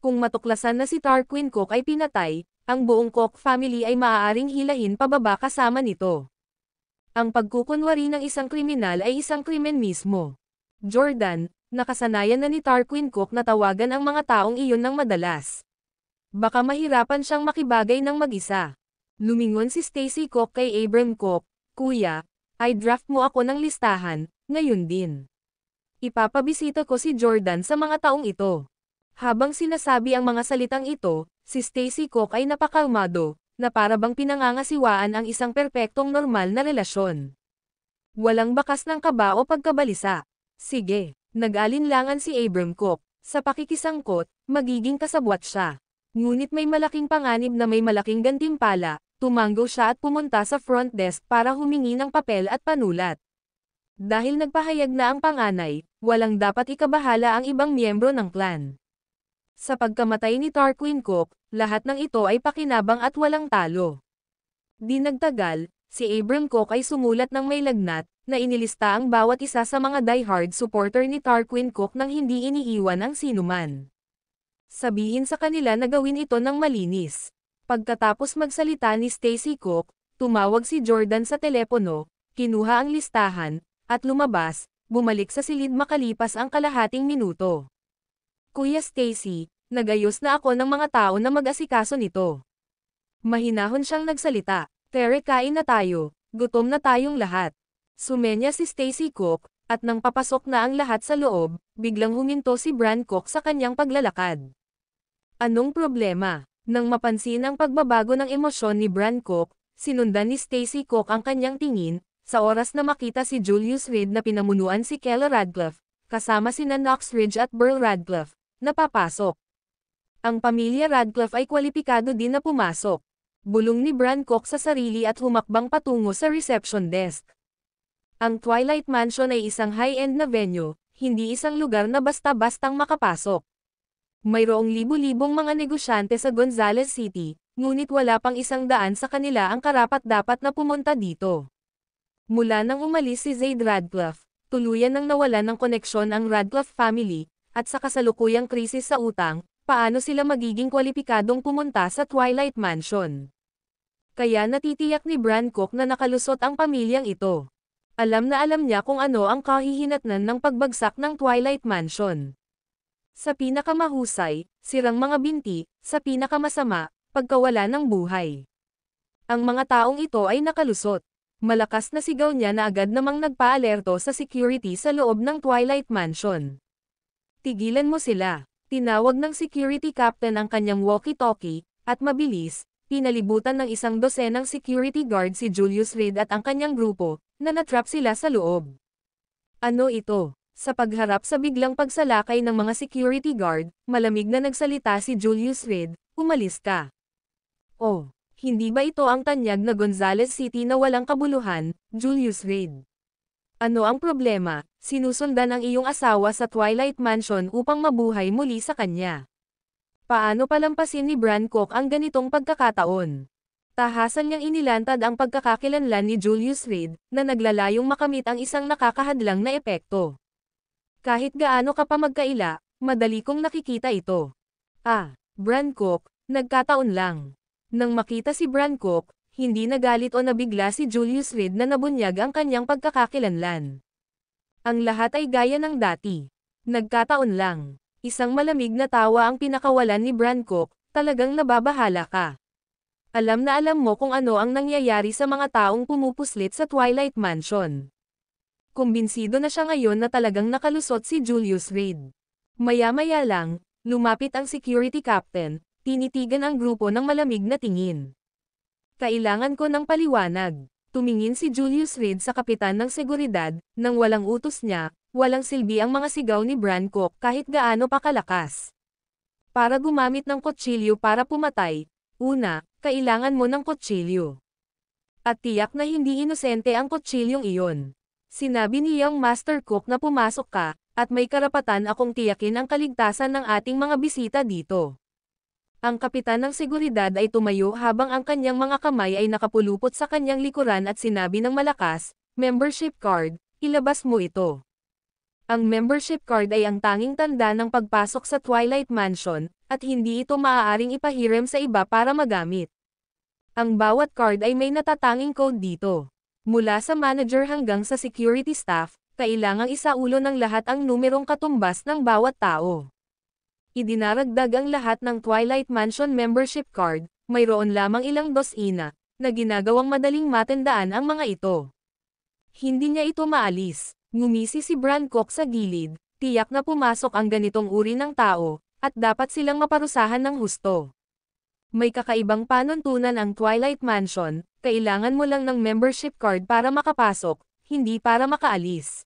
Kung matuklasan na si Tarquin Cook ay pinatay, ang buong Cook family ay maaaring hilahin pababa kasama nito. Ang pagkukunwari ng isang kriminal ay isang krimen mismo. Jordan, nakasanayan na ni Tarquin Cook na tawagan ang mga taong iyon ng madalas. Baka mahirapan siyang makibagay ng mag-isa. Lumingon si Stacy Cook kay Abram Cook, "Kuya, i-draft mo ako ng listahan, ngayon din. Ipapabisita ko si Jordan sa mga taong ito." Habang sinasabi ang mga salitang ito, si Stacy Cook ay napakalmado, na para bang pinangangasiwaan ang isang perpektong normal na relasyon. Walang bakas ng kaba o pagkabalisa. Sige, nag-alinlangan si Abram Cook. Sa pakikisangkot, magiging kasabwat siya. Ngunit may malaking panganib na may malaking gantimpala, tumango siya at pumunta sa front desk para humingi ng papel at panulat. Dahil nagpahayag na ang panganay, walang dapat ikabahala ang ibang miyembro ng clan. Sa pagkamatay ni Tarquin Cook, lahat ng ito ay pakinabang at walang talo. Di nagtagal, si Abram Cook ay sumulat ng may lagnat, na inilista ang bawat isa sa mga die-hard supporter ni Tarquin Cook nang hindi iniiwan ang sinuman. Sabihin sa kanila na gawin ito ng malinis. Pagkatapos magsalita ni Stacy Cook, tumawag si Jordan sa telepono, kinuha ang listahan, at lumabas, bumalik sa silid makalipas ang kalahating minuto. "Kuya Stacy, nagayos na ako ng mga tao na mag-asikaso nito." Mahinahon siyang nagsalita, "Tere, kain na tayo, gutom na tayong lahat." Sumenya si Stacy Cook, at nang papasok na ang lahat sa loob, biglang huminto si Bran Cook sa kanyang paglalakad. Anong problema? Nang mapansin ang pagbabago ng emosyon ni Bran Cook, sinundan ni Stacy Cook ang kanyang tingin, sa oras na makita si Julius Reed na pinamunuan si Kela Radcliffe, kasama sina Knox Ridge at Burl Radcliffe, na papasok. Ang pamilya Radcliffe ay kwalipikado din na pumasok. Bulong ni Bran Cook sa sarili at humakbang patungo sa reception desk. Ang Twilight Mansion ay isang high-end na venue, hindi isang lugar na basta-bastang makapasok. Mayroong libu-libong mga negosyante sa Gonzales City, ngunit wala pang 100 sa kanila ang karapat-dapat na pumunta dito. Mula nang umalis si Zaid Radcliffe, tuluyan nang nawalan ng koneksyon ang Radcliffe family, at sa kasalukuyang krisis sa utang, paano sila magiging kwalipikadong pumunta sa Twilight Mansion? Kaya natitiyak ni Bran Cook na nakalusot ang pamilyang ito. Alam na alam niya kung ano ang kahihinatnan ng pagbagsak ng Twilight Mansion. Sa pinakamahusay, sirang mga binti, sa pinakamasama, pagkawala ng buhay. Ang mga taong ito ay nakalusot. Malakas na sigaw niya na agad namang nagpa-alerto sa security sa loob ng Twilight Mansion. "Tigilan mo sila." Tinawag ng security captain ang kanyang walkie-talkie, at mabilis, pinalibutan ng isang dosenang security guard si Julius Reed at ang kanyang grupo, na natrap sila sa loob. Ano ito? Sa pagharap sa biglang pagsalakay ng mga security guard, malamig na nagsalita si Julius Reed, umalis ka. Oh, hindi ba ito ang tanyag na Gonzales City na walang kabuluhan, Julius Reed? Ano ang problema? Sinusundan ang iyong asawa sa Twilight Mansion upang mabuhay muli sa kanya. Paano palampasin ni Brancock ang ganitong pagkakataon? Tahasan niyang inilantad ang pagkakakilanlan ni Julius Reed, na naglalayong makamit ang isang nakakahadlang na epekto. Kahit gaano ka pa magkaila, madali kong nakikita ito. Brancock, nagkataon lang. Nang makita si Brancock, hindi nagalit o nabigla si Julius Reed na nabunyag ang kanyang pagkakakilanlan. Ang lahat ay gaya ng dati. Nagkataon lang. Isang malamig na tawa ang pinakawalan ni Brancock, talagang nababahala ka. Alam na alam mo kung ano ang nangyayari sa mga taong pumupuslit sa Twilight Mansion. Kumbinsido na siya ngayon na talagang nakalusot si Julius Reed. Maya-maya lang, lumapit ang security captain, tinitigan ang grupo ng malamig na tingin. Kailangan ko ng paliwanag. Tumingin si Julius Reed sa kapitan ng seguridad, nang walang utos niya, walang silbi ang mga sigaw ni Brancock kahit gaano pa kalakas. Para gumamit ng kutsilyo para pumatay, una, kailangan mo ng kutsilyo. At tiyak na hindi inosente ang kutsilyong iyon. Sinabi ni Young Master Cook na pumasok ka, at may karapatan akong tiyakin ang kaligtasan ng ating mga bisita dito. Ang kapitan ng seguridad ay tumayo habang ang kanyang mga kamay ay nakapulupot sa kanyang likuran at sinabi ng malakas, "Membership card, ilabas mo ito." Ang membership card ay ang tanging tanda ng pagpasok sa Twilight Mansion, at hindi ito maaaring ipahiram sa iba para magamit. Ang bawat card ay may natatanging code dito. Mula sa manager hanggang sa security staff, kailangang isaulo ng lahat ang numerong katumbas ng bawat tao. Idinaragdag ang lahat ng Twilight Mansion membership card, mayroon lamang ilang dosina, na ginagawang madaling matandaan ang mga ito. Hindi niya ito maalis. Ngumisi si Brancock sa gilid, tiyak na pumasok ang ganitong uri ng tao, at dapat silang maparusahan ng husto. May kakaibang panuntunan ang Twilight Mansion, kailangan mo lang ng membership card para makapasok, hindi para makaalis.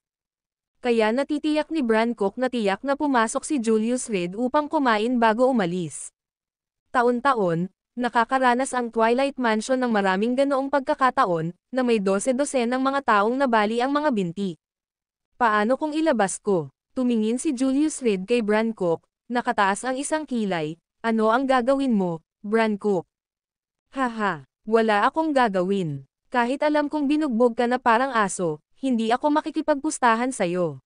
Kaya natitiyak ni Brancock na tiyak na pumasok si Julius Reed upang kumain bago umalis. Taon-taon, nakakaranas ang Twilight Mansion ng maraming ganoong pagkakataon, na may 12 ng mga taong nabali ang mga binti. Paano kung ilabas ko? Tumingin si Julius Reed kay Brancock, nakataas ang isang kilay. Ano ang gagawin mo, Brancock? Haha, wala akong gagawin. Kahit alam kong binugbog ka na parang aso, hindi ako makikipagpustahan sa'yo.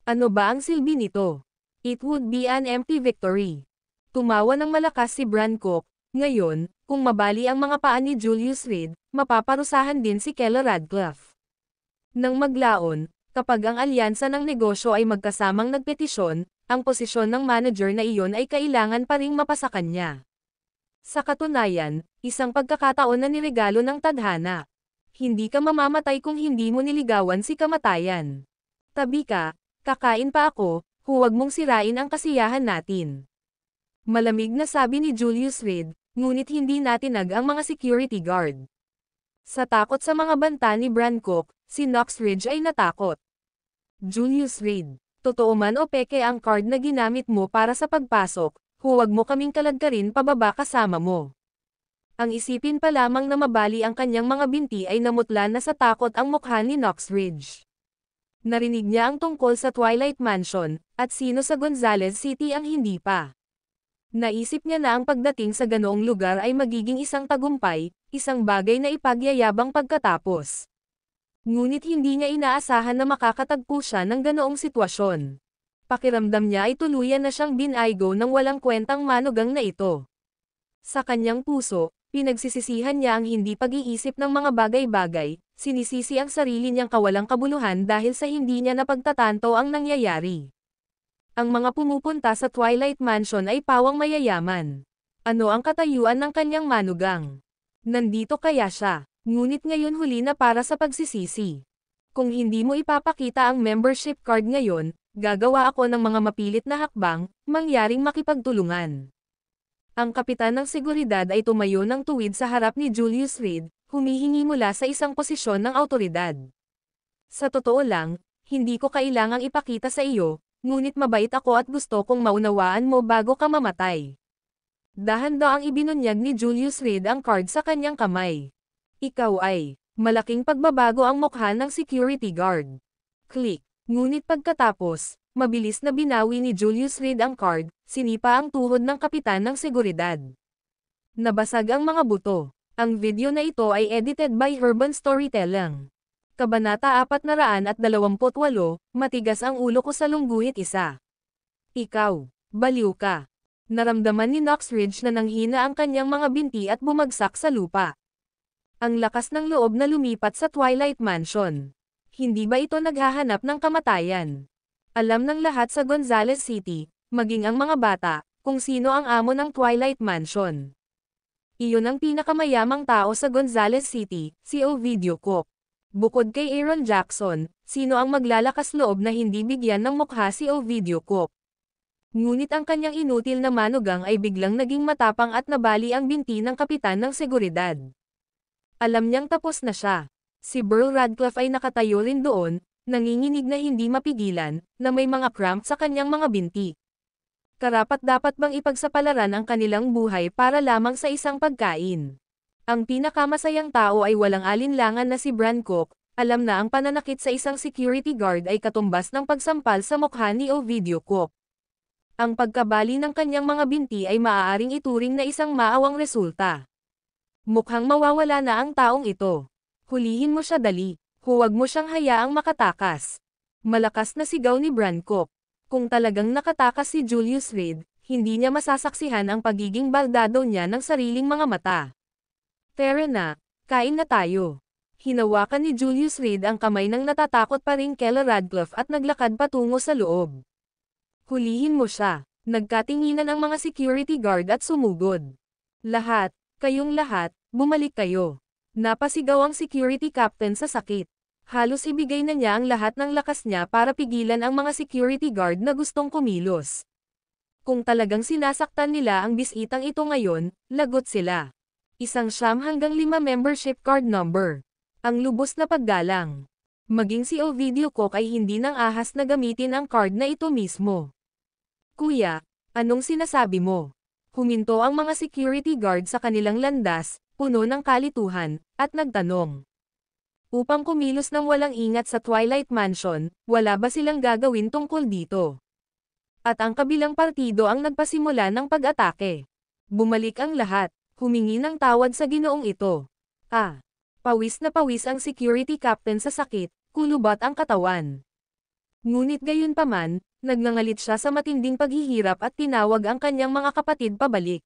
Ano ba ang silbi nito? It would be an empty victory. Tumawa ng malakas si Brancock. Ngayon, kung mabali ang mga paa ni Julius Reed, mapaparusahan din si Keller Radcliffe. Nang maglaon, kapag ang alyansa ng negosyo ay magkasamang nagpetisyon, ang posisyon ng manager na iyon ay kailangan pa ring mapasa kanya. Sa katunayan, isang pagkakataon na niregalo ng tadhana. Hindi ka mamamatay kung hindi mo niligawan si kamatayan. Tabi ka, kakain pa ako, huwag mong sirain ang kasiyahan natin. Malamig na sabi ni Julius Reed, ngunit hindi natinag ang mga security guard. Sa takot sa mga banta ni Brancock, si Knoxridge ay natakot. Julius Reed, totoo man o peke ang card na ginamit mo para sa pagpasok, huwag mo kaming kalagkarin pababa kasama mo. Ang isipin pa lamang na mabali ang kanyang mga binti ay namutla na sa takot ang mukha ni Knoxridge. Narinig niya ang tungkol sa Twilight Mansion, at sino sa Gonzales City ang hindi pa. Naisip niya na ang pagdating sa ganoong lugar ay magiging isang tagumpay, isang bagay na ipagyayabang pagkatapos. Ngunit hindi niya inaasahan na makakatagpo siya ng ganoong sitwasyon. Pakiramdam niya ay tuluyan na siyang binaygo ng walang kwentang manugang na ito. Sa kanyang puso, pinagsisisihan niya ang hindi pag-iisip ng mga bagay-bagay, sinisisi ang sarili niyang kawalang kabuluhan dahil sa hindi niya napagtatanto ang nangyayari. Ang mga pumupunta sa Twilight Mansion ay pawang mayayaman. Ano ang katayuan ng kanyang manugang? Nandito kaya siya, ngunit ngayon huli na para sa pagsisisi. Kung hindi mo ipapakita ang membership card ngayon, gagawa ako ng mga mapilit na hakbang, mangyaring makipagtulungan. Ang kapitan ng seguridad ay tumayo ng tuwid sa harap ni Julius Reed, humihingi mula sa isang posisyon ng autoridad. Sa totoo lang, hindi ko kailangang ipakita sa iyo, ngunit mabait ako at gusto kong maunawaan mo bago ka mamatay. Dahan-daang ibinunyag ni Julius Reed ang card sa kanyang kamay. Ikaw ay, malaking pagbabago ang mukha ng security guard. Click. Ngunit pagkatapos, mabilis na binawi ni Julius Reed ang card, sinipa ang tuhod ng kapitan ng seguridad. Nabasag ang mga buto. Ang video na ito ay edited by Urban Storytelling. Kabanata 428, matigas ang ulo ko sa lungguhit isa. Ikaw, baliw ka. Naramdaman ni Knoxridge na nanghina ang kanyang mga binti at bumagsak sa lupa. Ang lakas ng loob na lumipat sa Twilight Mansion. Hindi ba ito naghahanap ng kamatayan? Alam ng lahat sa Gonzales City, maging ang mga bata, kung sino ang amo ng Twilight Mansion. Iyon ang pinakamayamang tao sa Gonzales City, si Ovidio Cook. Bukod kay Aaron Jackson, sino ang maglalakas loob na hindi bigyan ng mukha si Ovidio Cook? Ngunit ang kanyang inutil na manugang ay biglang naging matapang at nabali ang binti ng kapitan ng seguridad. Alam niyang tapos na siya. Si Burl Radcliffe ay nakatayo rin doon, nanginginig na hindi mapigilan, na may mga cramp sa kanyang mga binti. Karapat-dapat bang ipagsapalaran ang kanilang buhay para lamang sa isang pagkain? Ang pinakamasayang tao ay walang alinlangan na si Bran Cook, alam na ang pananakit sa isang security guard ay katumbas ng pagsampal sa mukha ni Ovidio Cook. Ang pagkabali ng kanyang mga binti ay maaaring ituring na isang maawang resulta. Mukhang mawawala na ang taong ito. Hulihin mo siya dali. Huwag mo siyang hayaang makatakas. Malakas na sigaw ni Bran Cook. Kung talagang nakatakas si Julius Reed, hindi niya masasaksihan ang pagiging baldado niya ng sariling mga mata. Tara na, kain na tayo. Hinawakan ni Julius Reed ang kamay ng natatakot pa ring Kela Radcliffe at naglakad patungo sa loob. Hulihin mo siya. Nagkatinginan ang mga security guard at sumugod. Lahat, kayong lahat, bumalik kayo. Napasigaw ang security captain sa sakit. Halos ibigay na niya ang lahat ng lakas niya para pigilan ang mga security guard na gustong kumilos. Kung talagang sinasaktan nila ang bisitang ito ngayon, lagot sila. 1-5 membership card number. Ang lubos na paggalang. Maging si Ovidio Cook ay hindi nang ahas na gamitin ang card na ito mismo. Kuya, anong sinasabi mo? Huminto ang mga security guard sa kanilang landas, puno ng kalituhan, at nagtanong. Upang kumilos ng walang ingat sa Twilight Mansion, wala ba silang gagawin tungkol dito? At ang kabilang partido ang nagpasimula ng pag-atake. Bumalik ang lahat, humingi ng tawad sa ginoong ito. Pawis na pawis ang security captain sa sakit, kulubat ang katawan. Ngunit gayunpaman, nagngangalit siya sa matinding paghihirap at tinawag ang kanyang mga kapatid pabalik.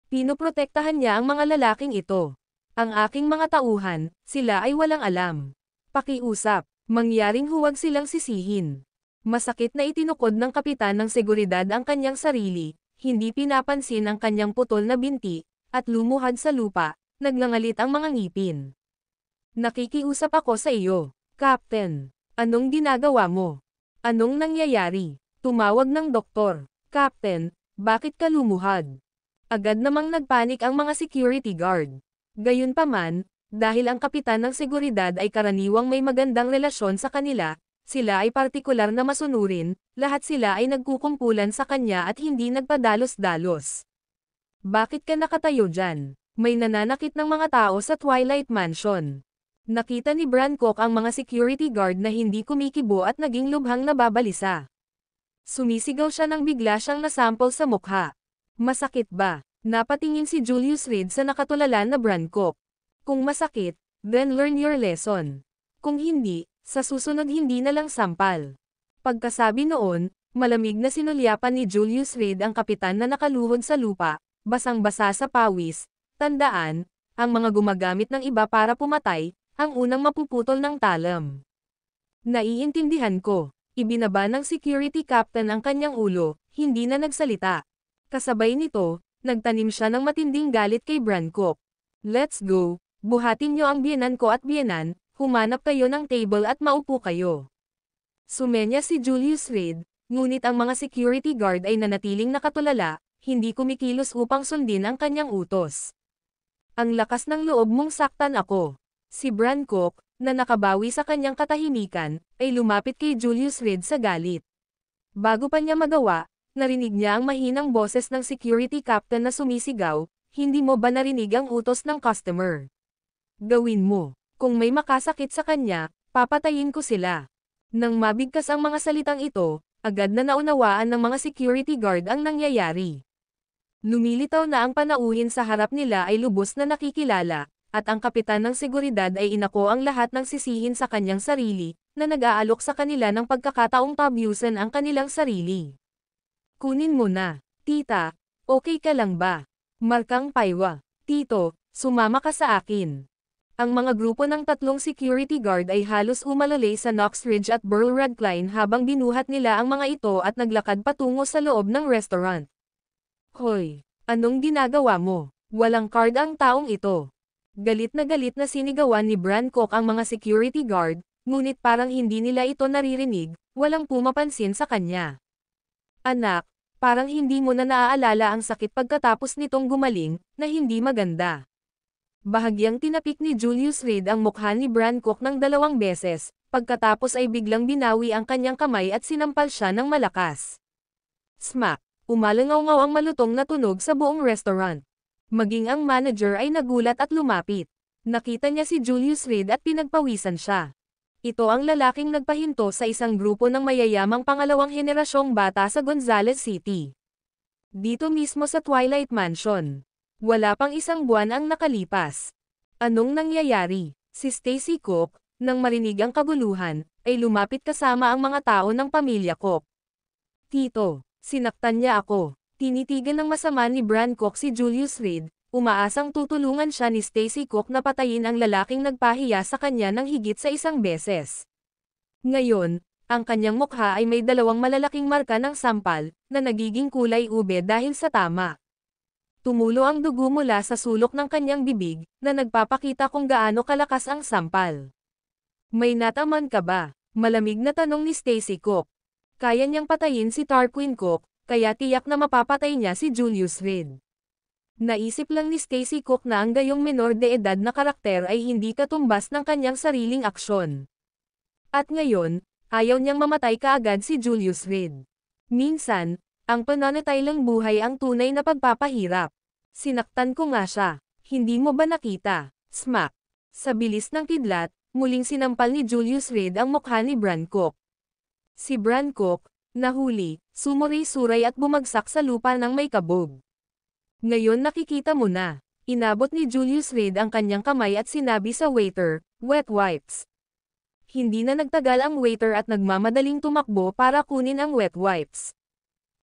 Pinoprotektahan niya ang mga lalaking ito. Ang aking mga tauhan, sila ay walang alam. Pakiusap, mangyaring huwag silang sisihin. Masakit na itinukod ng kapitan ng seguridad ang kanyang sarili, hindi pinapansin ang kanyang putol na binti, at lumuhad sa lupa, nagngangalit ang mga ngipin. Nakikiusap ako sa iyo, Captain. Anong ginagawa mo? Anong nangyayari? Tumawag ng doktor. Captain, bakit ka lumuhad? Agad namang nagpanik ang mga security guard. Gayunpaman, dahil ang kapitan ng seguridad ay karaniwang may magandang relasyon sa kanila, sila ay partikular na masunurin, lahat sila ay nagkukumpulan sa kanya at hindi nagpadalos-dalos. Bakit ka nakatayo dyan? May nananakit ng mga tao sa Twilight Mansion. Nakita ni Bran Cook ang mga security guard na hindi kumikibo at naging lubhang nababalisa. Sumisigaw siya nang bigla siyang nasample sa mukha. Masakit ba? Napatingin si Julius Reed sa nakatulala na Bran Cook. Kung masakit, then learn your lesson. Kung hindi, sa susunod hindi na lang sampal. Pagkasabi noon, malamig na sinulyapan ni Julius Reed ang kapitan na nakaluhod sa lupa, basang-basa sa pawis. Tandaan, ang mga gumagamit ng iba para pumatay, ang unang mapuputol ng talam. Naiintindihan ko. Ibinaba ng security captain ang kanyang ulo, hindi na nagsalita. Kasabay nito, nagtanim siya ng matinding galit kay Bran Cook. Let's go, buhatin niyo ang biyenan ko at biyenan, humanap kayo ng table at maupo kayo. Sumenya si Julius Reed, ngunit ang mga security guard ay nanatiling nakatulala, hindi kumikilos upang sundin ang kanyang utos. Ang lakas ng loob mong saktan ako. Si Brancock, na nakabawi sa kanyang katahimikan, ay lumapit kay Julius Reed sa galit. Bago pa niya magawa, narinig niya ang mahinang boses ng security captain na sumisigaw, "Hindi mo ba narinig ang utos ng customer? Gawin mo. Kung may makasakit sa kanya, papatayin ko sila." Nang mabigkas ang mga salitang ito, agad na naunawaan ng mga security guard ang nangyayari. Lumilitaw na ang panauhin sa harap nila ay lubos na nakikilala, at ang kapitan ng seguridad ay inako ang lahat ng sisihin sa kanyang sarili, na nag-aalok sa kanila ng pagkakataong tabyusan ang kanilang sarili. "Kunin mo na, tita, okay ka lang ba? Markang Paywa, tito, sumama ka sa akin." Ang mga grupo ng tatlong security guard ay halos umalala sa Knox Ridge at Burl Radcliffe habang binuhat nila ang mga ito at naglakad patungo sa loob ng restaurant. "Hoy, anong ginagawa mo? Walang card ang taong ito." Galit na sinigawan ni Brancock ang mga security guard, ngunit parang hindi nila ito naririnig, walang pumapansin sa kanya. "Anak, parang hindi mo na naaalala ang sakit pagkatapos nitong gumaling, na hindi maganda." Bahagyang tinapik ni Julius Reed ang mukha ni Brancock ng 2 beses, pagkatapos ay biglang binawi ang kanyang kamay at sinampal siya ng malakas. Smack! Umalangaw-ngaw ang malutong na tunog sa buong restaurant. Maging ang manager ay nagulat at lumapit. Nakita niya si Julius Reed at pinagpawisan siya. Ito ang lalaking nagpahinto sa isang grupo ng mayayamang pangalawang henerasyong bata sa Gonzales City. Dito mismo sa Twilight Mansion. Wala pang 1 buwan ang nakalipas. Anong nangyayari? Si Stacy Cook, nang marinig ang kaguluhan, ay lumapit kasama ang mga tao ng pamilya Cook. "Tito, sinaktan niya ako." Tinitigan ng masama ni Brancock si Julius Reed, umaasang tutulungan siya ni Stacy Cook na patayin ang lalaking nagpahiya sa kanya ng higit sa 1 beses. Ngayon, ang kanyang mukha ay may 2 malalaking marka ng sampal, na nagiging kulay ube dahil sa tama. Tumulo ang dugo mula sa sulok ng kanyang bibig, na nagpapakita kung gaano kalakas ang sampal. "May nataman ka ba?" Malamig na tanong ni Stacy Cook. Kaya niyang patayin si Tarquin Cook, kaya tiyak na mapapatay niya si Julius Reed. Naisip lang ni Stacy Cook na ang gayong menor de edad na karakter ay hindi katumbas ng kanyang sariling aksyon. At ngayon, ayaw niyang mamatay kaagad si Julius Reed. Minsan, ang pananatiling buhay ang tunay na pagpapahirap. "Sinaktan ko nga siya. Hindi mo ba nakita?" Smack! Sa bilis ng kidlat, muling sinampal ni Julius Reed ang mukha ni Brancock. Si Brancock, nahuli, sumuray-suray at bumagsak sa lupa ng may kabog. "Ngayon nakikita mo na." Inabot ni Julius Reed ang kanyang kamay at sinabi sa waiter, "Wet wipes." Hindi na nagtagal ang waiter at nagmamadaling tumakbo para kunin ang wet wipes.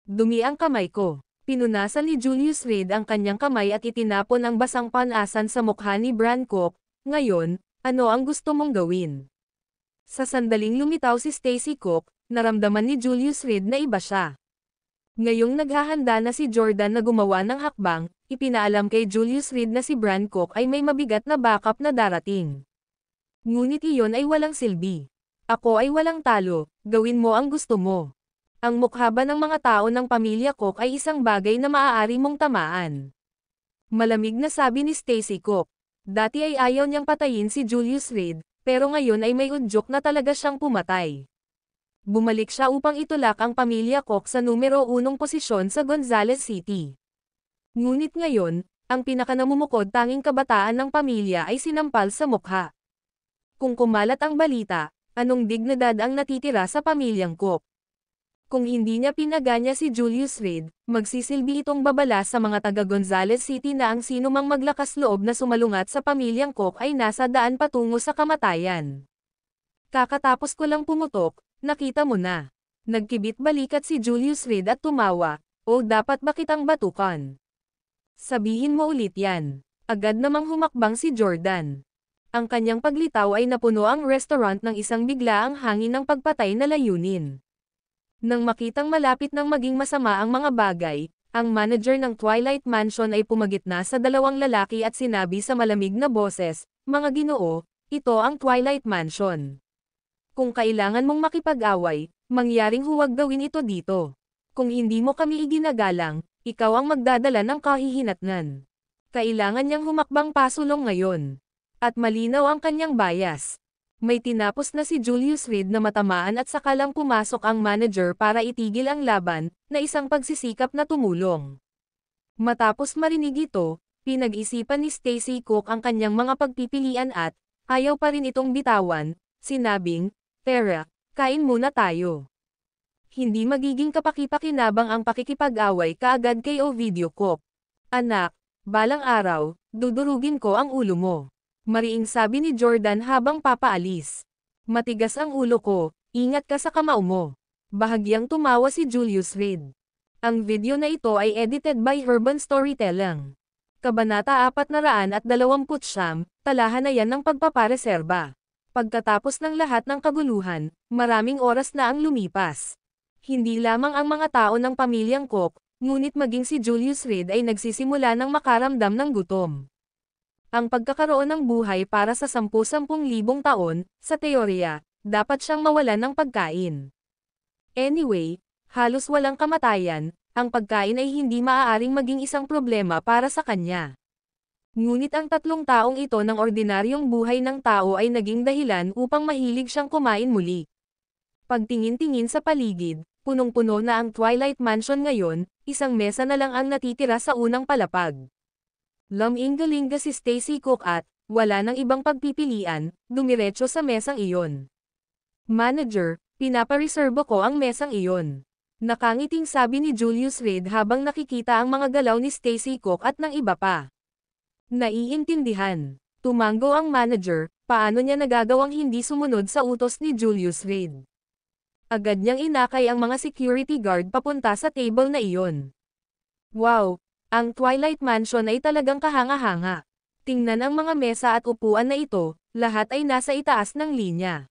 "Dumi ang kamay ko." Pinunasan ni Julius Reed ang kanyang kamay at itinapon ang basang panasan sa mukha ni Brancock. "Ngayon, ano ang gusto mong gawin?" Sa sandaling lumitaw si Stacy Cook, naramdaman ni Julius Reed na iba siya. Ngayong naghahanda na si Jordan na gumawa ng hakbang, ipinaalam kay Julius Reed na si Brancock ay may mabigat na backup na darating. Ngunit iyon ay walang silbi. "Ako ay walang talo, gawin mo ang gusto mo." Ang mukha ba ng mga tao ng pamilya Cook ay isang bagay na maaari mong tamaan. Malamig na sabi ni Stacy Cook. Dati ay ayaw niyang patayin si Julius Reed, pero ngayon ay may udyok na talaga siyang pumatay. Bumalik siya upang itulak ang pamilya Cook sa numero 1 posisyon sa Gonzales City. Ngunit ngayon, ang pinakanamumukod tanging kabataan ng pamilya ay sinampal sa mukha. Kung kumalat ang balita, anong dignidad ang natitira sa pamilyang Cook? Kung hindi niya pinaganya si Julius Reed, magsisilbi itong babala sa mga taga Gonzales City na ang sinumang maglakas loob na sumalungat sa pamilyang Cook ay nasa daan patungo sa kamatayan. "Kakatapos ko lang pumutok, nakita mo na." Nagkibit balikat si Julius Reed at tumawa, "O dapat ba kitang batukan? Sabihin mo ulit yan." Agad namang humakbang si Jordan. Ang kanyang paglitaw ay napuno ang restaurant ng isang biglaang hangin ng pagpatay na layunin. Nang makitang malapit nang maging masama ang mga bagay, ang manager ng Twilight Mansion ay pumagitna sa 2 lalaki at sinabi sa malamig na boses, "Mga Ginoo, ito ang Twilight Mansion. Kung kailangan mong makipag-away, mangyaring huwag gawin ito dito. Kung hindi mo kami iginagalang, Ikaw ang magdadala ng kahihinatnan. Kailangan niyang humakbang pasulong ngayon. At malinaw ang kanyang bias. May tinapos na si Julius Reed na matamaan at saka lang pumasok ang manager para itigil ang laban, na isang pagsisikap na tumulong. Matapos marinig ito, pinag-isipan ni Stacy Cook ang kanyang mga pagpipilian at, ayaw pa rin itong bitawan, sinabing, "Tara, kain muna tayo." Hindi magiging kapaki-pakinabang ang pakikipag-away kaagad kay Ovidio Cook. "Anak, balang araw, dudurugin ko ang ulo mo." Mariing sabi ni Jordan habang papaalis. "Matigas ang ulo ko, ingat ka sa kamao mo." Bahagyang tumawa si Julius Reed. Ang video na ito ay edited by Urban Storytelling. Kabanata 429, talahanayan ng pagpapareserba. Pagkatapos ng lahat ng kaguluhan, maraming oras na ang lumipas. Hindi lamang ang mga tao ng pamilyang Cook, ngunit maging si Julius Reed ay nagsisimula ng makaramdam ng gutom. Ang pagkakaroon ng buhay para sa 10,000 taon, sa teorya, dapat siyang mawalan ng pagkain. Anyway, halos walang kamatayan, ang pagkain ay hindi maaaring maging isang problema para sa kanya. Ngunit ang 3 taong ito ng ordinaryong buhay ng tao ay naging dahilan upang mahilig siyang kumain muli. Pagtingin-tingin sa paligid, punong-puno na ang Twilight Mansion ngayon, isang mesa na lang ang natitira sa unang palapag. Lumingalinga si Stacy Cook at, wala nang ibang pagpipilian, dumiretso sa mesang iyon. "Manager, pinapareserbo ko ang mesang iyon." Nakangiting sabi ni Julius Reed habang nakikita ang mga galaw ni Stacy Cook at ng iba pa. Naiintindihan. Tumanggo ang manager, paano niya nagagawang hindi sumunod sa utos ni Julius Reed. Agad niyang inakay ang mga security guard papunta sa table na iyon. Wow! Ang Twilight Mansion ay talagang kahanga-hanga. Tingnan ang mga mesa at upuan na ito, lahat ay nasa itaas ng linya.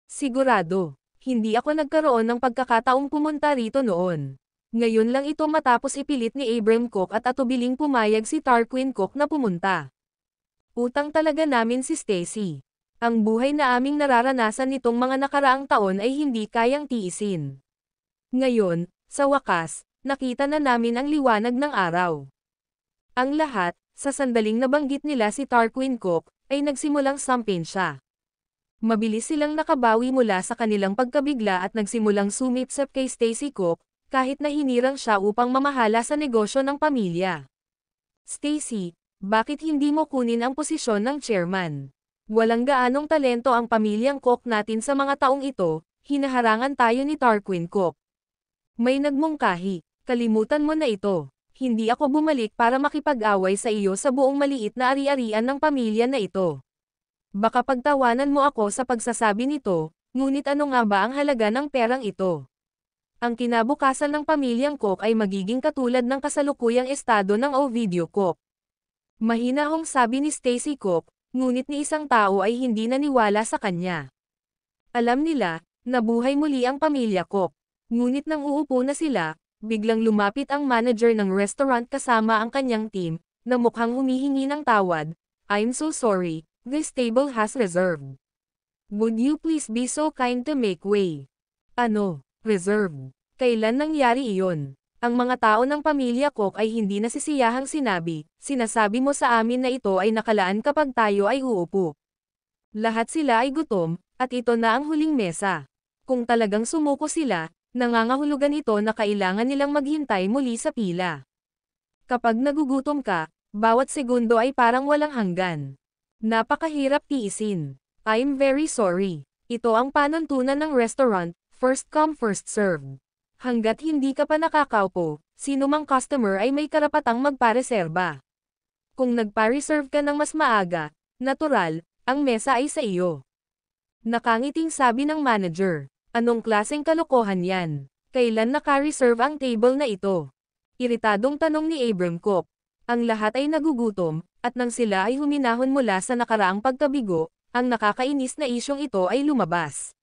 Sigurado, hindi ako nagkaroon ng pagkakataong pumunta rito noon. Ngayon lang ito matapos ipilit ni Abram Cook at atubiling pumayag si Tarquin Cook na pumunta. Utang talaga namin si Stacy. Ang buhay na aming nararanasan nitong mga nakaraang taon ay hindi kayang tiisin. Ngayon, sa wakas, nakita na namin ang liwanag ng araw. Ang lahat, sa sandaling nabanggit nila si Tarquin Cook, ay nagsimulang sampin siya. Mabilis silang nakabawi mula sa kanilang pagkabigla at nagsimulang sumipsep kay Stacy Cook, kahit na hinirang siya upang mamahala sa negosyo ng pamilya. "Stacy, bakit hindi mo kunin ang posisyon ng chairman? Walang gaanong talento ang pamilyang Cook natin sa mga taong ito, hinaharangan tayo ni Tarquin Cook." May nagmungkahi, "Kalimutan mo na ito. Hindi ako bumalik para makipag-away sa iyo sa buong maliit na ari-arian ng pamilya na ito. Baka pagtawanan mo ako sa pagsasabi nito, ngunit ano nga ba ang halaga ng perang ito? Ang kinabukasan ng pamilyang Cook ay magiging katulad ng kasalukuyang estado ng Ovidio Cook." Mahinahong sabi ni Stacy Cook, ngunit ni isang tao ay hindi naniwala sa kanya. Alam nila, nabuhay muli ang pamilya Cook. Ngunit nang uupo na sila, biglang lumapit ang manager ng restaurant kasama ang kanyang team, na mukhang humihingi ng tawad. "I'm so sorry, this table has reserved. Would you please be so kind to make way?" "Ano, reserved? Kailan nangyari iyon?" Ang mga tao ng pamilya Cook ay hindi nasisiyahang sinabi, "Sinasabi mo sa amin na ito ay nakalaan kapag tayo ay uupo." Lahat sila ay gutom, at ito na ang huling mesa. Kung talagang sumuko sila, nangangahulugan ito na kailangan nilang maghintay muli sa pila. Kapag nagugutom ka, bawat segundo ay parang walang hanggan. Napakahirap tiisin. "I'm very sorry. Ito ang panuntunan ng restaurant, first come first serve. Hanggat hindi ka pa nakakaupo, sino mang customer ay may karapatang magpareserba. Kung nagpa-reserve ka ng mas maaga, natural, ang mesa ay sa iyo." Nakangiting sabi ng manager. "Anong klaseng kalokohan yan? Kailan naka-reserve ang table na ito?" Iritadong tanong ni Abram Cook. Ang lahat ay nagugutom, at nang sila ay huminahon mula sa nakaraang pagkabigo, ang nakakainis na isyong ito ay lumabas.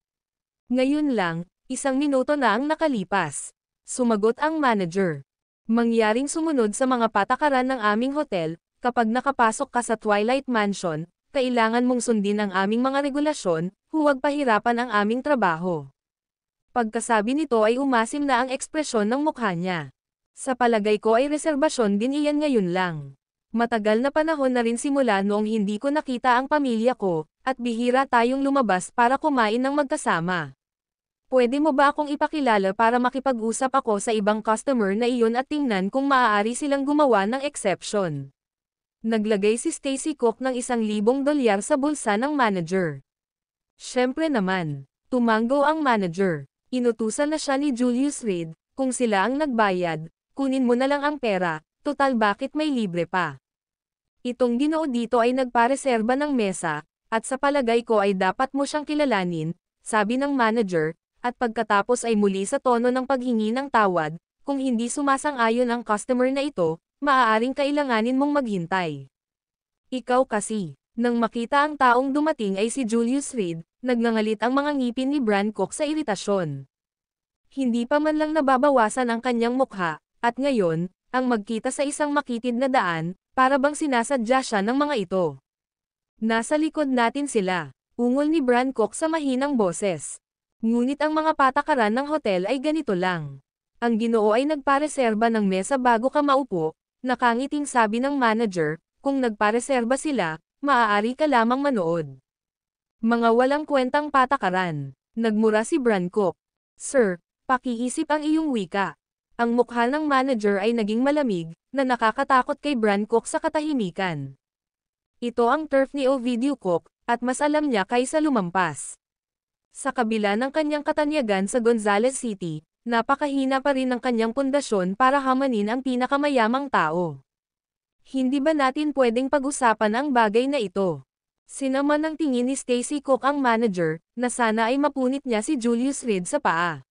Ngayon lang, 1 minuto na ang nakalipas. Sumagot ang manager. "Mangyaring sumunod sa mga patakaran ng aming hotel, kapag nakapasok ka sa Twilight Mansion, kailangan mong sundin ang aming mga regulasyon, huwag pahirapan ang aming trabaho." Pagkasabi nito ay umasim na ang ekspresyon ng mukha niya. Sa palagay ko ay reserbasyon din iyan ngayon lang. Matagal na panahon na rin simula noong hindi ko nakita ang pamilya ko, at bihira tayong lumabas para kumain ng magkasama. Pwede mo ba akong ipakilala para makipag-usap ako sa ibang customer na iyon at tingnan kung maaari silang gumawa ng exception? Naglagay si Stacy Cook ng $1,000 sa bulsa ng manager. Siyempre naman, tumango ang manager. Inutusan na siya ni Julius Reed, kung sila ang nagbayad, kunin mo na lang ang pera, total bakit may libre pa. Itong Ginoo dito ay nagpareserba ng mesa, at sa palagay ko ay dapat mo siyang kilalanin, sabi ng manager, at pagkatapos ay muli sa tono ng paghingi ng tawad, kung hindi sumasang-ayon ang customer na ito, maaaring kailanganin mong maghintay. Ikaw kasi, nang makita ang taong dumating ay si Julius Reed, nagngangalit ang mga ngipin ni Bran Cook sa iritasyon. Hindi pa man lang nababawasan ang kanyang mukha, at ngayon, ang magkita sa isang makitid na daan, para bang sinasadya siya ng mga ito. Nasa likod natin sila, ungol ni Bran Cook sa mahinang boses. Ngunit ang mga patakaran ng hotel ay ganito lang. Ang Ginoo ay nagpareserba ng mesa bago ka maupo, nakangiting sabi ng manager, kung nagpareserba sila, maaari ka lamang manood. Mga walang kwentang patakaran. Nagmura si Bran Cook. Sir, pakiisip ang iyong wika. Ang mukha ng manager ay naging malamig, na nakakatakot kay Bran Cook sa katahimikan. Ito ang turf ni Ovidio Cook, at mas alam niya kaysa lumampas. Sa kabila ng kanyang katanyagan sa Gonzales City, napakahina pa rin ang kanyang pundasyon para hamanin ang pinakamayamang tao. Hindi ba natin pwedeng pag-usapan ang bagay na ito? Sinama ng tingin ni Stacy Cook ang manager, na sana ay mapunit niya si Julius Reed sa paa.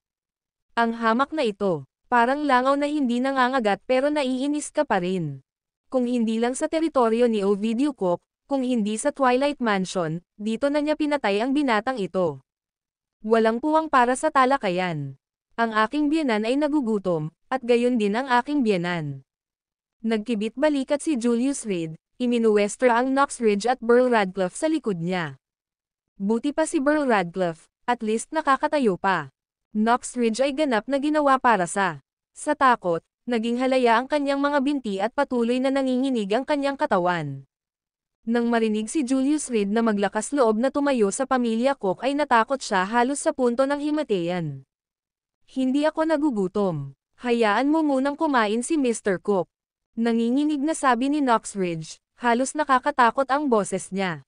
Ang hamak na ito, parang langaw na hindi nangangagat pero naiinis ka pa rin. Kung hindi lang sa teritoryo ni Ovidio Cook, kung hindi sa Twilight Mansion, dito na niya pinatay ang binatang ito. Walang puwang para sa talakayan. Ang aking biyenan ay nagugutom, at gayon din ang aking biyenan. Nagkibit balikat si Julius Reed, iminuwestro ang Knoxridge at Burl Radcliffe sa likod niya. Buti pa si Burl Radcliffe, at least nakakatayo pa. Knoxridge ay ganap na ginawa para sa takot, naging halaya ang kanyang mga binti at patuloy na nanginginig ang kanyang katawan. Nang marinig si Julius Reed na maglakas loob na tumayo sa pamilya Cook ay natakot siya halos sa punto ng himatayan. Hindi ako nagugutom. Hayaan mo munang kumain si Mr. Cook. Nanginginig na sabi ni Knoxridge, halos nakakatakot ang boses niya.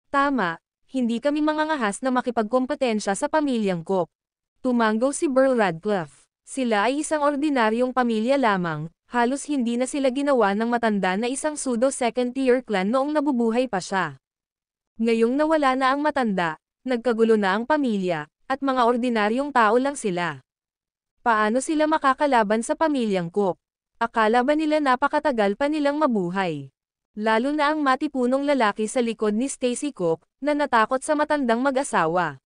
Tama, hindi kami mangangahas na makipagkompetensya sa pamilyang Cook. Tumango si Burl Radcliffe. Sila ay isang ordinaryong pamilya lamang, halos hindi na sila ginawa ng matanda na isang pseudo-second-tier clan noong nabubuhay pa siya. Ngayong nawala na ang matanda, nagkagulo na ang pamilya, at mga ordinaryong tao lang sila. Paano sila makakalaban sa pamilyang Cook? Akala ba nila napakatagal pa nilang mabuhay? Lalo na ang matipunong lalaki sa likod ni Stacy Cook, na natakot sa matandang mag-asawa.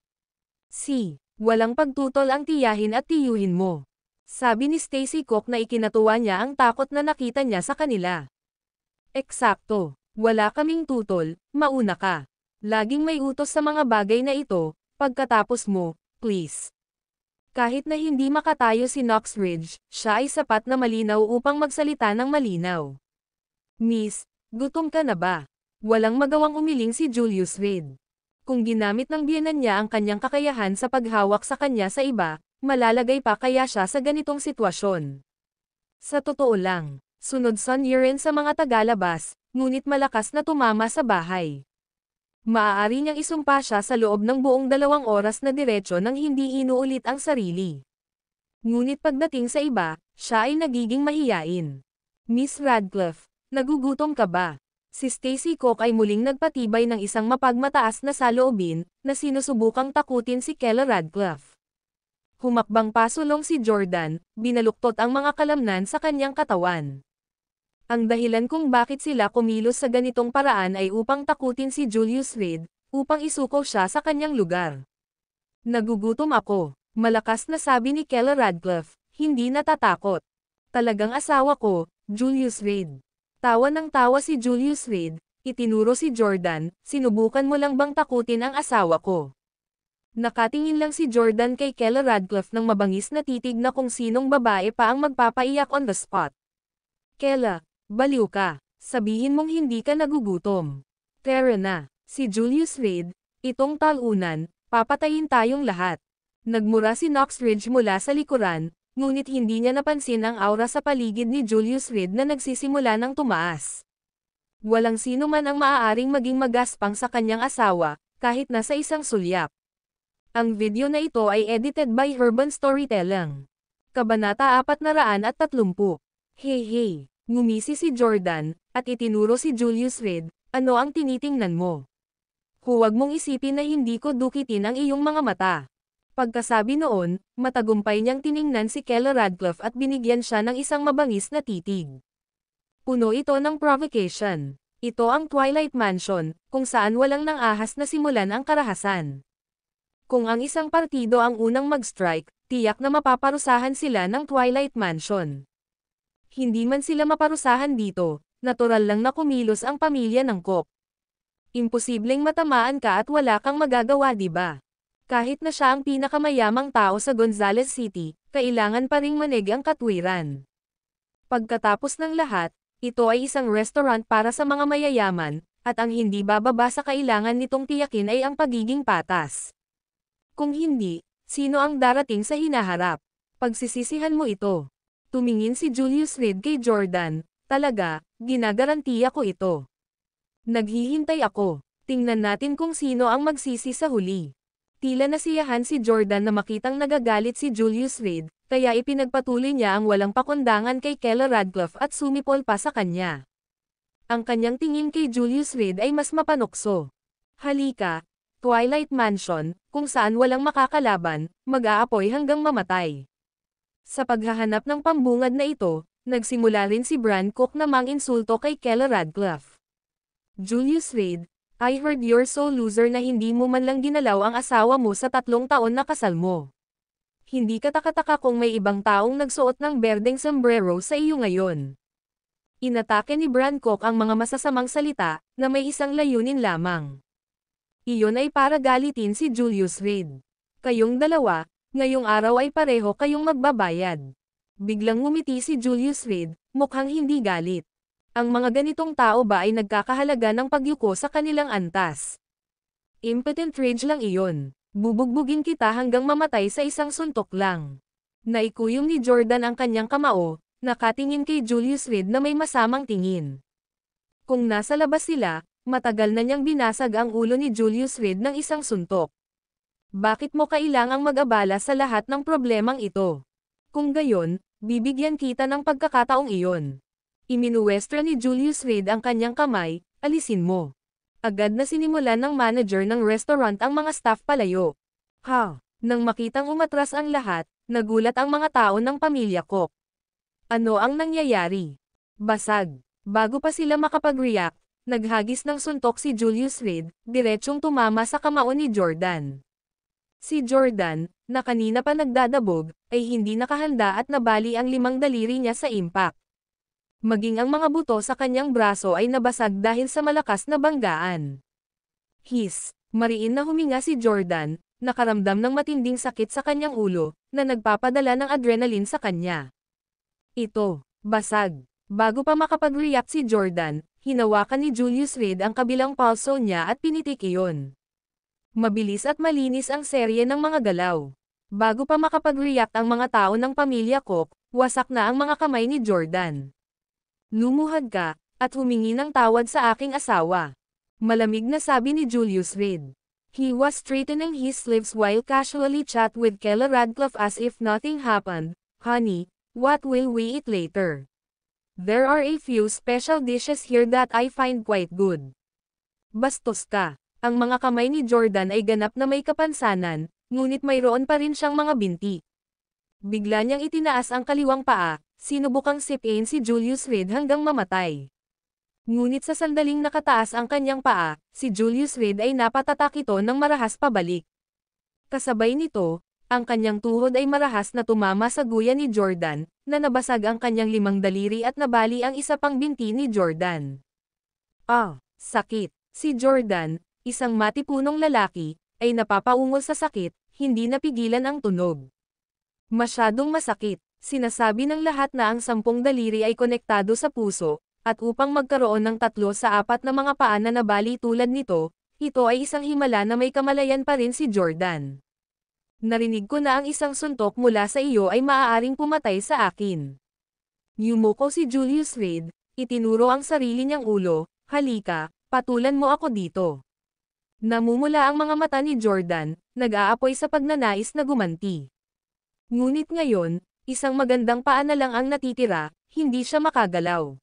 Walang pagtutol ang tiyahin at tiyuhin mo. Sabi ni Stacy Cook na ikinatuwa niya ang takot na nakita niya sa kanila. Eksakto, wala kaming tutol, mauna ka. Laging may utos sa mga bagay na ito, pagkatapos mo, please. Kahit na hindi makatayo si Knoxridge, siya ay sapat na malinaw upang magsalita ng malinaw. Miss, gutom ka na ba? Walang magawang umiling si Julius Reed. Kung ginamit ng biyenan niya ang kanyang kakayahan sa paghawak sa kanya sa iba, malalagay pa kaya siya sa ganitong sitwasyon. Sa totoo lang, sunod son urine sa mga tagalabas, ngunit malakas na tumama sa bahay. Maaari niyang isumpa siya sa loob ng buong 2 oras na diretsyo nang hindi inuulit ang sarili. Ngunit pagdating sa iba, siya ay nagiging mahiyain. Miss Radcliffe, nagugutom ka ba? Si Stacy Cook ay muling nagpatibay ng isang mapagmataas na saloobin, na sinusubukang takutin si Kella Radcliffe. Humakbang pasulong si Jordan, binaluktot ang mga kalamnan sa kanyang katawan. Ang dahilan kung bakit sila kumilos sa ganitong paraan ay upang takutin si Julius Reed, upang isuko siya sa kanyang lugar. Nagugutom ako, malakas na sabi ni Kella Radcliffe, hindi natatakot. Talagang asawa ko, Julius Reed. Tawa ng tawa si Julius Reed, itinuro si Jordan, sinubukan mo lang bang takutin ang asawa ko? Nakatingin lang si Jordan kay Kella Radcliffe ng mabangis na titig na kung sinong babae pa ang magpapaiyak on the spot. Kella, baliw ka. Sabihin mong hindi ka nagugutom. Tara na, si Julius Reed, itong talunan, papatayin tayong lahat. Nagmura si Knoxridge mula sa likuran, ngunit hindi niya napansin ang aura sa paligid ni Julius Reed na nagsisimula ng tumaas. Walang sino man ang maaaring maging magaspang sa kanyang asawa, kahit nasa isang sulyap. Ang video na ito ay edited by Urban Storytelling. Kabanata 430. Hey hey, ngumisi si Jordan, at itinuro si Julius Reed, ano ang tinitingnan mo? Huwag mong isipin na hindi ko dukitin ang iyong mga mata. Pagkasabi noon, matagumpay niyang tiningnan si Kella Radcliffe at binigyan siya ng isang mabangis na titig. Puno ito ng provocation. Ito ang Twilight Mansion, kung saan walang nang ahas na simulan ang karahasan. Kung ang isang partido ang unang mag-strike, tiyak na mapaparusahan sila ng Twilight Mansion. Hindi man sila maparusahan dito, natural lang na kumilos ang pamilya ng Koch. Imposibleng matamaan ka at wala kang magagawa, diba? Kahit na siya ang pinakamayamang tao sa Gonzales City, kailangan pa ring manig ang katwiran. Pagkatapos ng lahat, ito ay isang restaurant para sa mga mayayaman, at ang hindi bababa sa kailangan nitong tiyakin ay ang pagiging patas. Kung hindi, sino ang darating sa hinaharap? Pagsisisihan mo ito. Tumingin si Julius Reed kay Jordan, talaga, ginagarantiya ko ito. Naghihintay ako, tingnan natin kung sino ang magsisi sa huli. Tila nasiyahan si Jordan na makitang nagagalit si Julius Reed, kaya ipinagpatuloy niya ang walang pakundangan kay Kella Radcliffe at sumipol pa sa kanya. Ang kanyang tingin kay Julius Reed ay mas mapanukso. Halika, Twilight Mansion, kung saan walang makakalaban, mag-aapoy hanggang mamatay. Sa paghahanap ng pambungad na ito, nagsimula rin si Bran Koch na manginsulto kay Kella Radcliffe. Julius Reed, I heard you're so loser na hindi mo man lang ginalaw ang asawa mo sa 3 taon na kasal mo. Hindi ka takataka kung may ibang taong nagsuot ng berdeng sombrero sa iyo ngayon. Inatake ni Bran Koch ang mga masasamang salita, na may isang layunin lamang. Iyon ay para galitin si Julius Reed. Kayong dalawa, ngayong araw ay pareho kayong magbabayad. Biglang ngumiti si Julius Reed, mukhang hindi galit. Ang mga ganitong tao ba ay nagkakahalaga ng pagyuko sa kanilang antas? Impotent rage lang iyon. Bubugbugin kita hanggang mamatay sa isang suntok lang. Naikuyong ni Jordan ang kanyang kamao, nakatingin kay Julius Reed na may masamang tingin. Kung nasa labas sila, matagal na niyang binasag ang ulo ni Julius Reed ng isang suntok. Bakit mo kailangang mag-abala sa lahat ng problemang ito? Kung gayon, bibigyan kita ng pagkakataong iyon. Iminuwestra ni Julius Reed ang kanyang kamay, alisin mo. Agad na sinimulan ng manager ng restaurant ang mga staff palayo. Nang makitang umatras ang lahat, nagulat ang mga tao ng pamilya Koch. Ano ang nangyayari? Basag. Bago pa sila makapag-react, naghagis ng suntok si Julius Reed, diretsyong tumama sa kamao ni Jordan. Si Jordan, na kanina pa nagdadabog, ay hindi nakahanda at nabali ang 5 daliri niya sa impact. Maging ang mga buto sa kanyang braso ay nabasag dahil sa malakas na banggaan. Mariin na huminga si Jordan, nakaramdam ng matinding sakit sa kanyang ulo, na nagpapadala ng adrenaline sa kanya. Ito, basag. Bago pa makapag-react si Jordan, hinawakan ni Julius Reed ang kabilang pulso niya at pinitik iyon. Mabilis at malinis ang serye ng mga galaw. Bago pa makapag-react ang mga tao ng pamilya Koch, wasak na ang mga kamay ni Jordan. Lumuhad ka, at humingi ng tawad sa aking asawa. Malamig na sabi ni Julius Reed. He was straightening his lips while casually chat with Kella Radcliffe as if nothing happened. Honey, what will we eat later? There are a few special dishes here that I find quite good. Bastos ka. Ang mga kamay ni Jordan ay ganap na may kapansanan, ngunit mayroon pa rin siyang mga binti. Bigla niyang itinaas ang kaliwang paa, sinubukang sipin si Julius Reed hanggang mamatay. Ngunit sa sandaling nakataas ang kanyang paa, si Julius Reed ay napatatak ito ng marahas pabalik. Kasabay nito, ang kanyang tuhod ay marahas na tumama sa guya ni Jordan, na nabasag ang kanyang 5 daliri at nabali ang isa pang binti ni Jordan. Sakit. Si Jordan, isang matipunong lalaki, ay napapaungol sa sakit, hindi napigilan ang tunog. Masyadong masakit. Sinasabi ng lahat na ang 10 daliri ay konektado sa puso, at upang magkaroon ng 3 sa 4 na mga paa na nabali tulad nito, ito ay isang himala na may kamalayan pa rin si Jordan. Narinig ko na ang isang suntok mula sa iyo ay maaaring pumatay sa akin. Yumuko si Julius Reed, itinuro ang sarili niyang ulo, halika, patulan mo ako dito. Namumula ang mga mata ni Jordan, nag-aapoy sa pagnanais na gumanti. Ngunit ngayon, isang magandang paa na lang ang natitira, hindi siya makagalaw.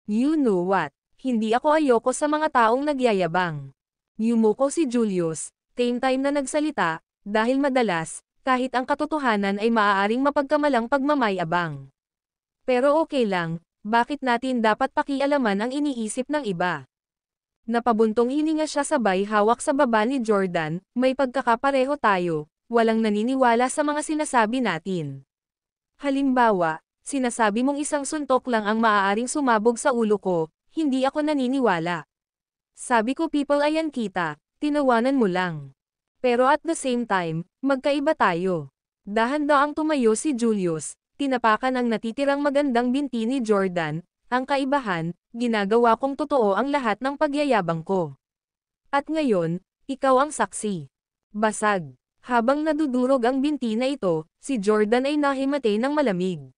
You know what? Hindi ako ayoko sa mga taong nagyayabang. Yumuko si Julius, same time na nagsalita, dahil madalas, kahit ang katotohanan ay maaaring mapagkamalang pagmamayabang. Pero okay lang, bakit natin dapat pakialaman ang iniisip ng iba? Napabuntong hininga siya sabay hawak sa baba ni Jordan, may pagkakapareho tayo, walang naniniwala sa mga sinasabi natin. Halimbawa, sinasabi mong isang suntok lang ang maaaring sumabog sa ulo ko, hindi ako naniniwala. Sabi ko people ayan kita, tinawanan mo lang. Pero at the same time, magkaiba tayo. Dahan-daang tumayo si Julius, tinapakan ang natitirang magandang binti ni Jordan, ang kaibahan, ginagawa kong totoo ang lahat ng pagyayabang ko. At ngayon, ikaw ang saksi. Basag. Habang nadudurog ang binti na ito, si Jordan ay nahimatay ng malamig.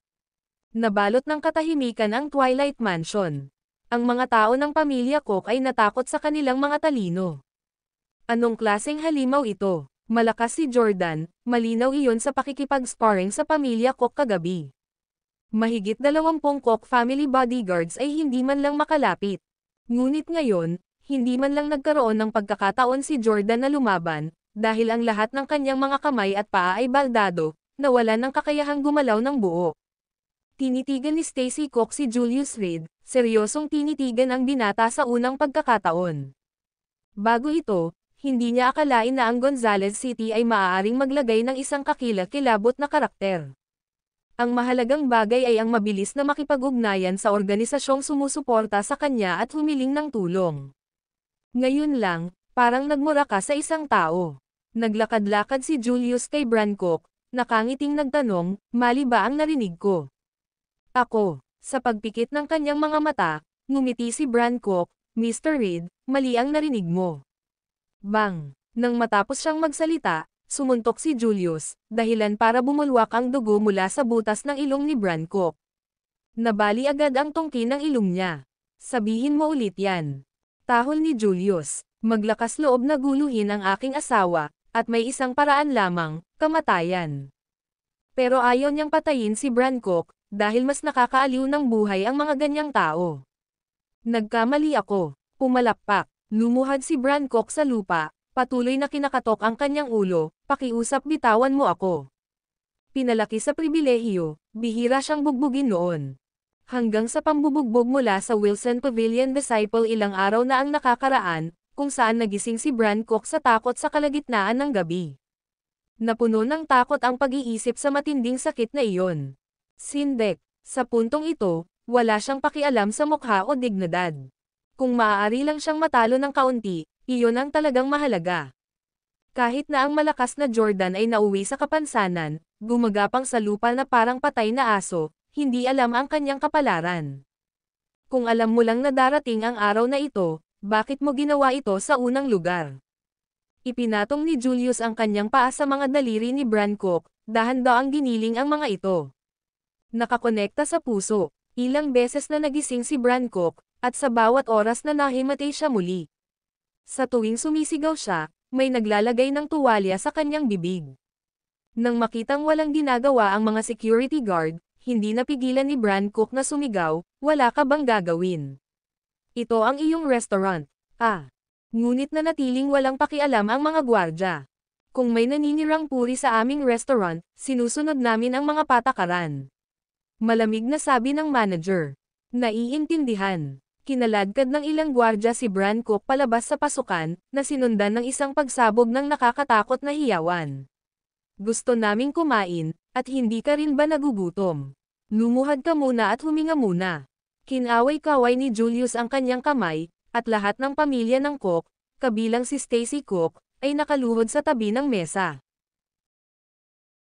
Nabalot ng katahimikan ang Twilight Mansion. Ang mga tao ng pamilya Cook ay natakot sa kanilang mga talino. Anong klaseng halimaw ito? Malakas si Jordan, malinaw iyon sa pakikipag-sparring sa pamilya Cook kagabi. Mahigit 20 Cook family bodyguards ay hindi man lang makalapit. Ngunit ngayon, hindi man lang nagkaroon ng pagkakataon si Jordan na lumaban, dahil ang lahat ng kanyang mga kamay at paa ay baldado, nawalan ng kakayahang gumalaw ng buo. Tinitigan ni Stacy Cook si Julius Reed, seryosong tinitigan ang binata sa unang pagkakataon. Bago ito, hindi niya akalain na ang Gonzales City ay maaaring maglagay ng isang kakilakilabot na karakter. Ang mahalagang bagay ay ang mabilis na makipag-ugnayan sa organisasyong sumusuporta sa kanya at humiling ng tulong. Ngayon lang, parang nagmura ka sa isang tao. Naglakad-lakad si Julius kay Bran Cook, nakangiting nagtanong, mali ba ang narinig ko? Ako, sa pagpikit ng kanyang mga mata, ngumiti si Bran Cook, Mr. Reed, mali ang narinig mo. Bang! Nang matapos siyang magsalita, sumuntok si Julius, dahilan para bumulwak ang dugo mula sa butas ng ilong ni Bran Cook. Nabali agad ang tungki ng ilong niya. Sabihin mo ulit yan. Tahol ni Julius, maglakas loob na guluhin ang aking asawa, at may isang paraan lamang, kamatayan. Pero ayaw niyang patayin si Bran Cook, dahil mas nakakaaliw ng buhay ang mga ganyang tao. Nagkamali ako, pumalakpak, lumuhad si Bran Cook sa lupa, patuloy na kinakatok ang kanyang ulo, pakiusap bitawan mo ako. Pinalaki sa pribilehiyo, bihira siyang bugbugin noon. Hanggang sa pambubugbog mula sa Wilson Pavilion Disciple ilang araw na ang nakakaraan, kung saan nagising si Bran Cook sa takot sa kalagitnaan ng gabi. Napuno ng takot ang pag-iisip sa matinding sakit na iyon. Sindek, sa puntong ito, wala siyang pakialam sa mukha o dignidad. Kung maaari lang siyang matalo ng kaunti, iyon ang talagang mahalaga. Kahit na ang malakas na Jordan ay nauwi sa kapansanan, gumagapang sa lupa na parang patay na aso, hindi alam ang kanyang kapalaran. Kung alam mo lang na darating ang araw na ito, bakit mo ginawa ito sa unang lugar? Ipinatong ni Julius ang kanyang paa sa mga daliri ni Bran Cook, dahan-daang giniling ang mga ito. Nakakonekta sa puso, ilang beses na nagising si Bran Cook, at sa bawat oras na nahimatay siya muli. Sa tuwing sumisigaw siya, may naglalagay ng tuwalya sa kanyang bibig. Nang makitang walang ginagawa ang mga security guard, hindi napigilan ni Bran Cook na sumigaw, wala ka bang gagawin? Ito ang iyong restaurant. Ngunit nanatiling walang pakialam ang mga gwardya. Kung may naninirang puri sa aming restaurant, sinusunod namin ang mga patakaran. Malamig na sabi ng manager. Naiintindihan. Kinaladkad ng ilang gwardya si Bran Cook palabas sa pasukan, na sinundan ng isang pagsabog ng nakakatakot na hiyawan. Gusto naming kumain, at hindi ka rin ba nagugutom? Lumuhad ka muna at huminga muna. Kinaway-kaway ni Julius ang kanyang kamay, at lahat ng pamilya ng Cook, kabilang si Stacy Cook, ay nakaluhod sa tabi ng mesa.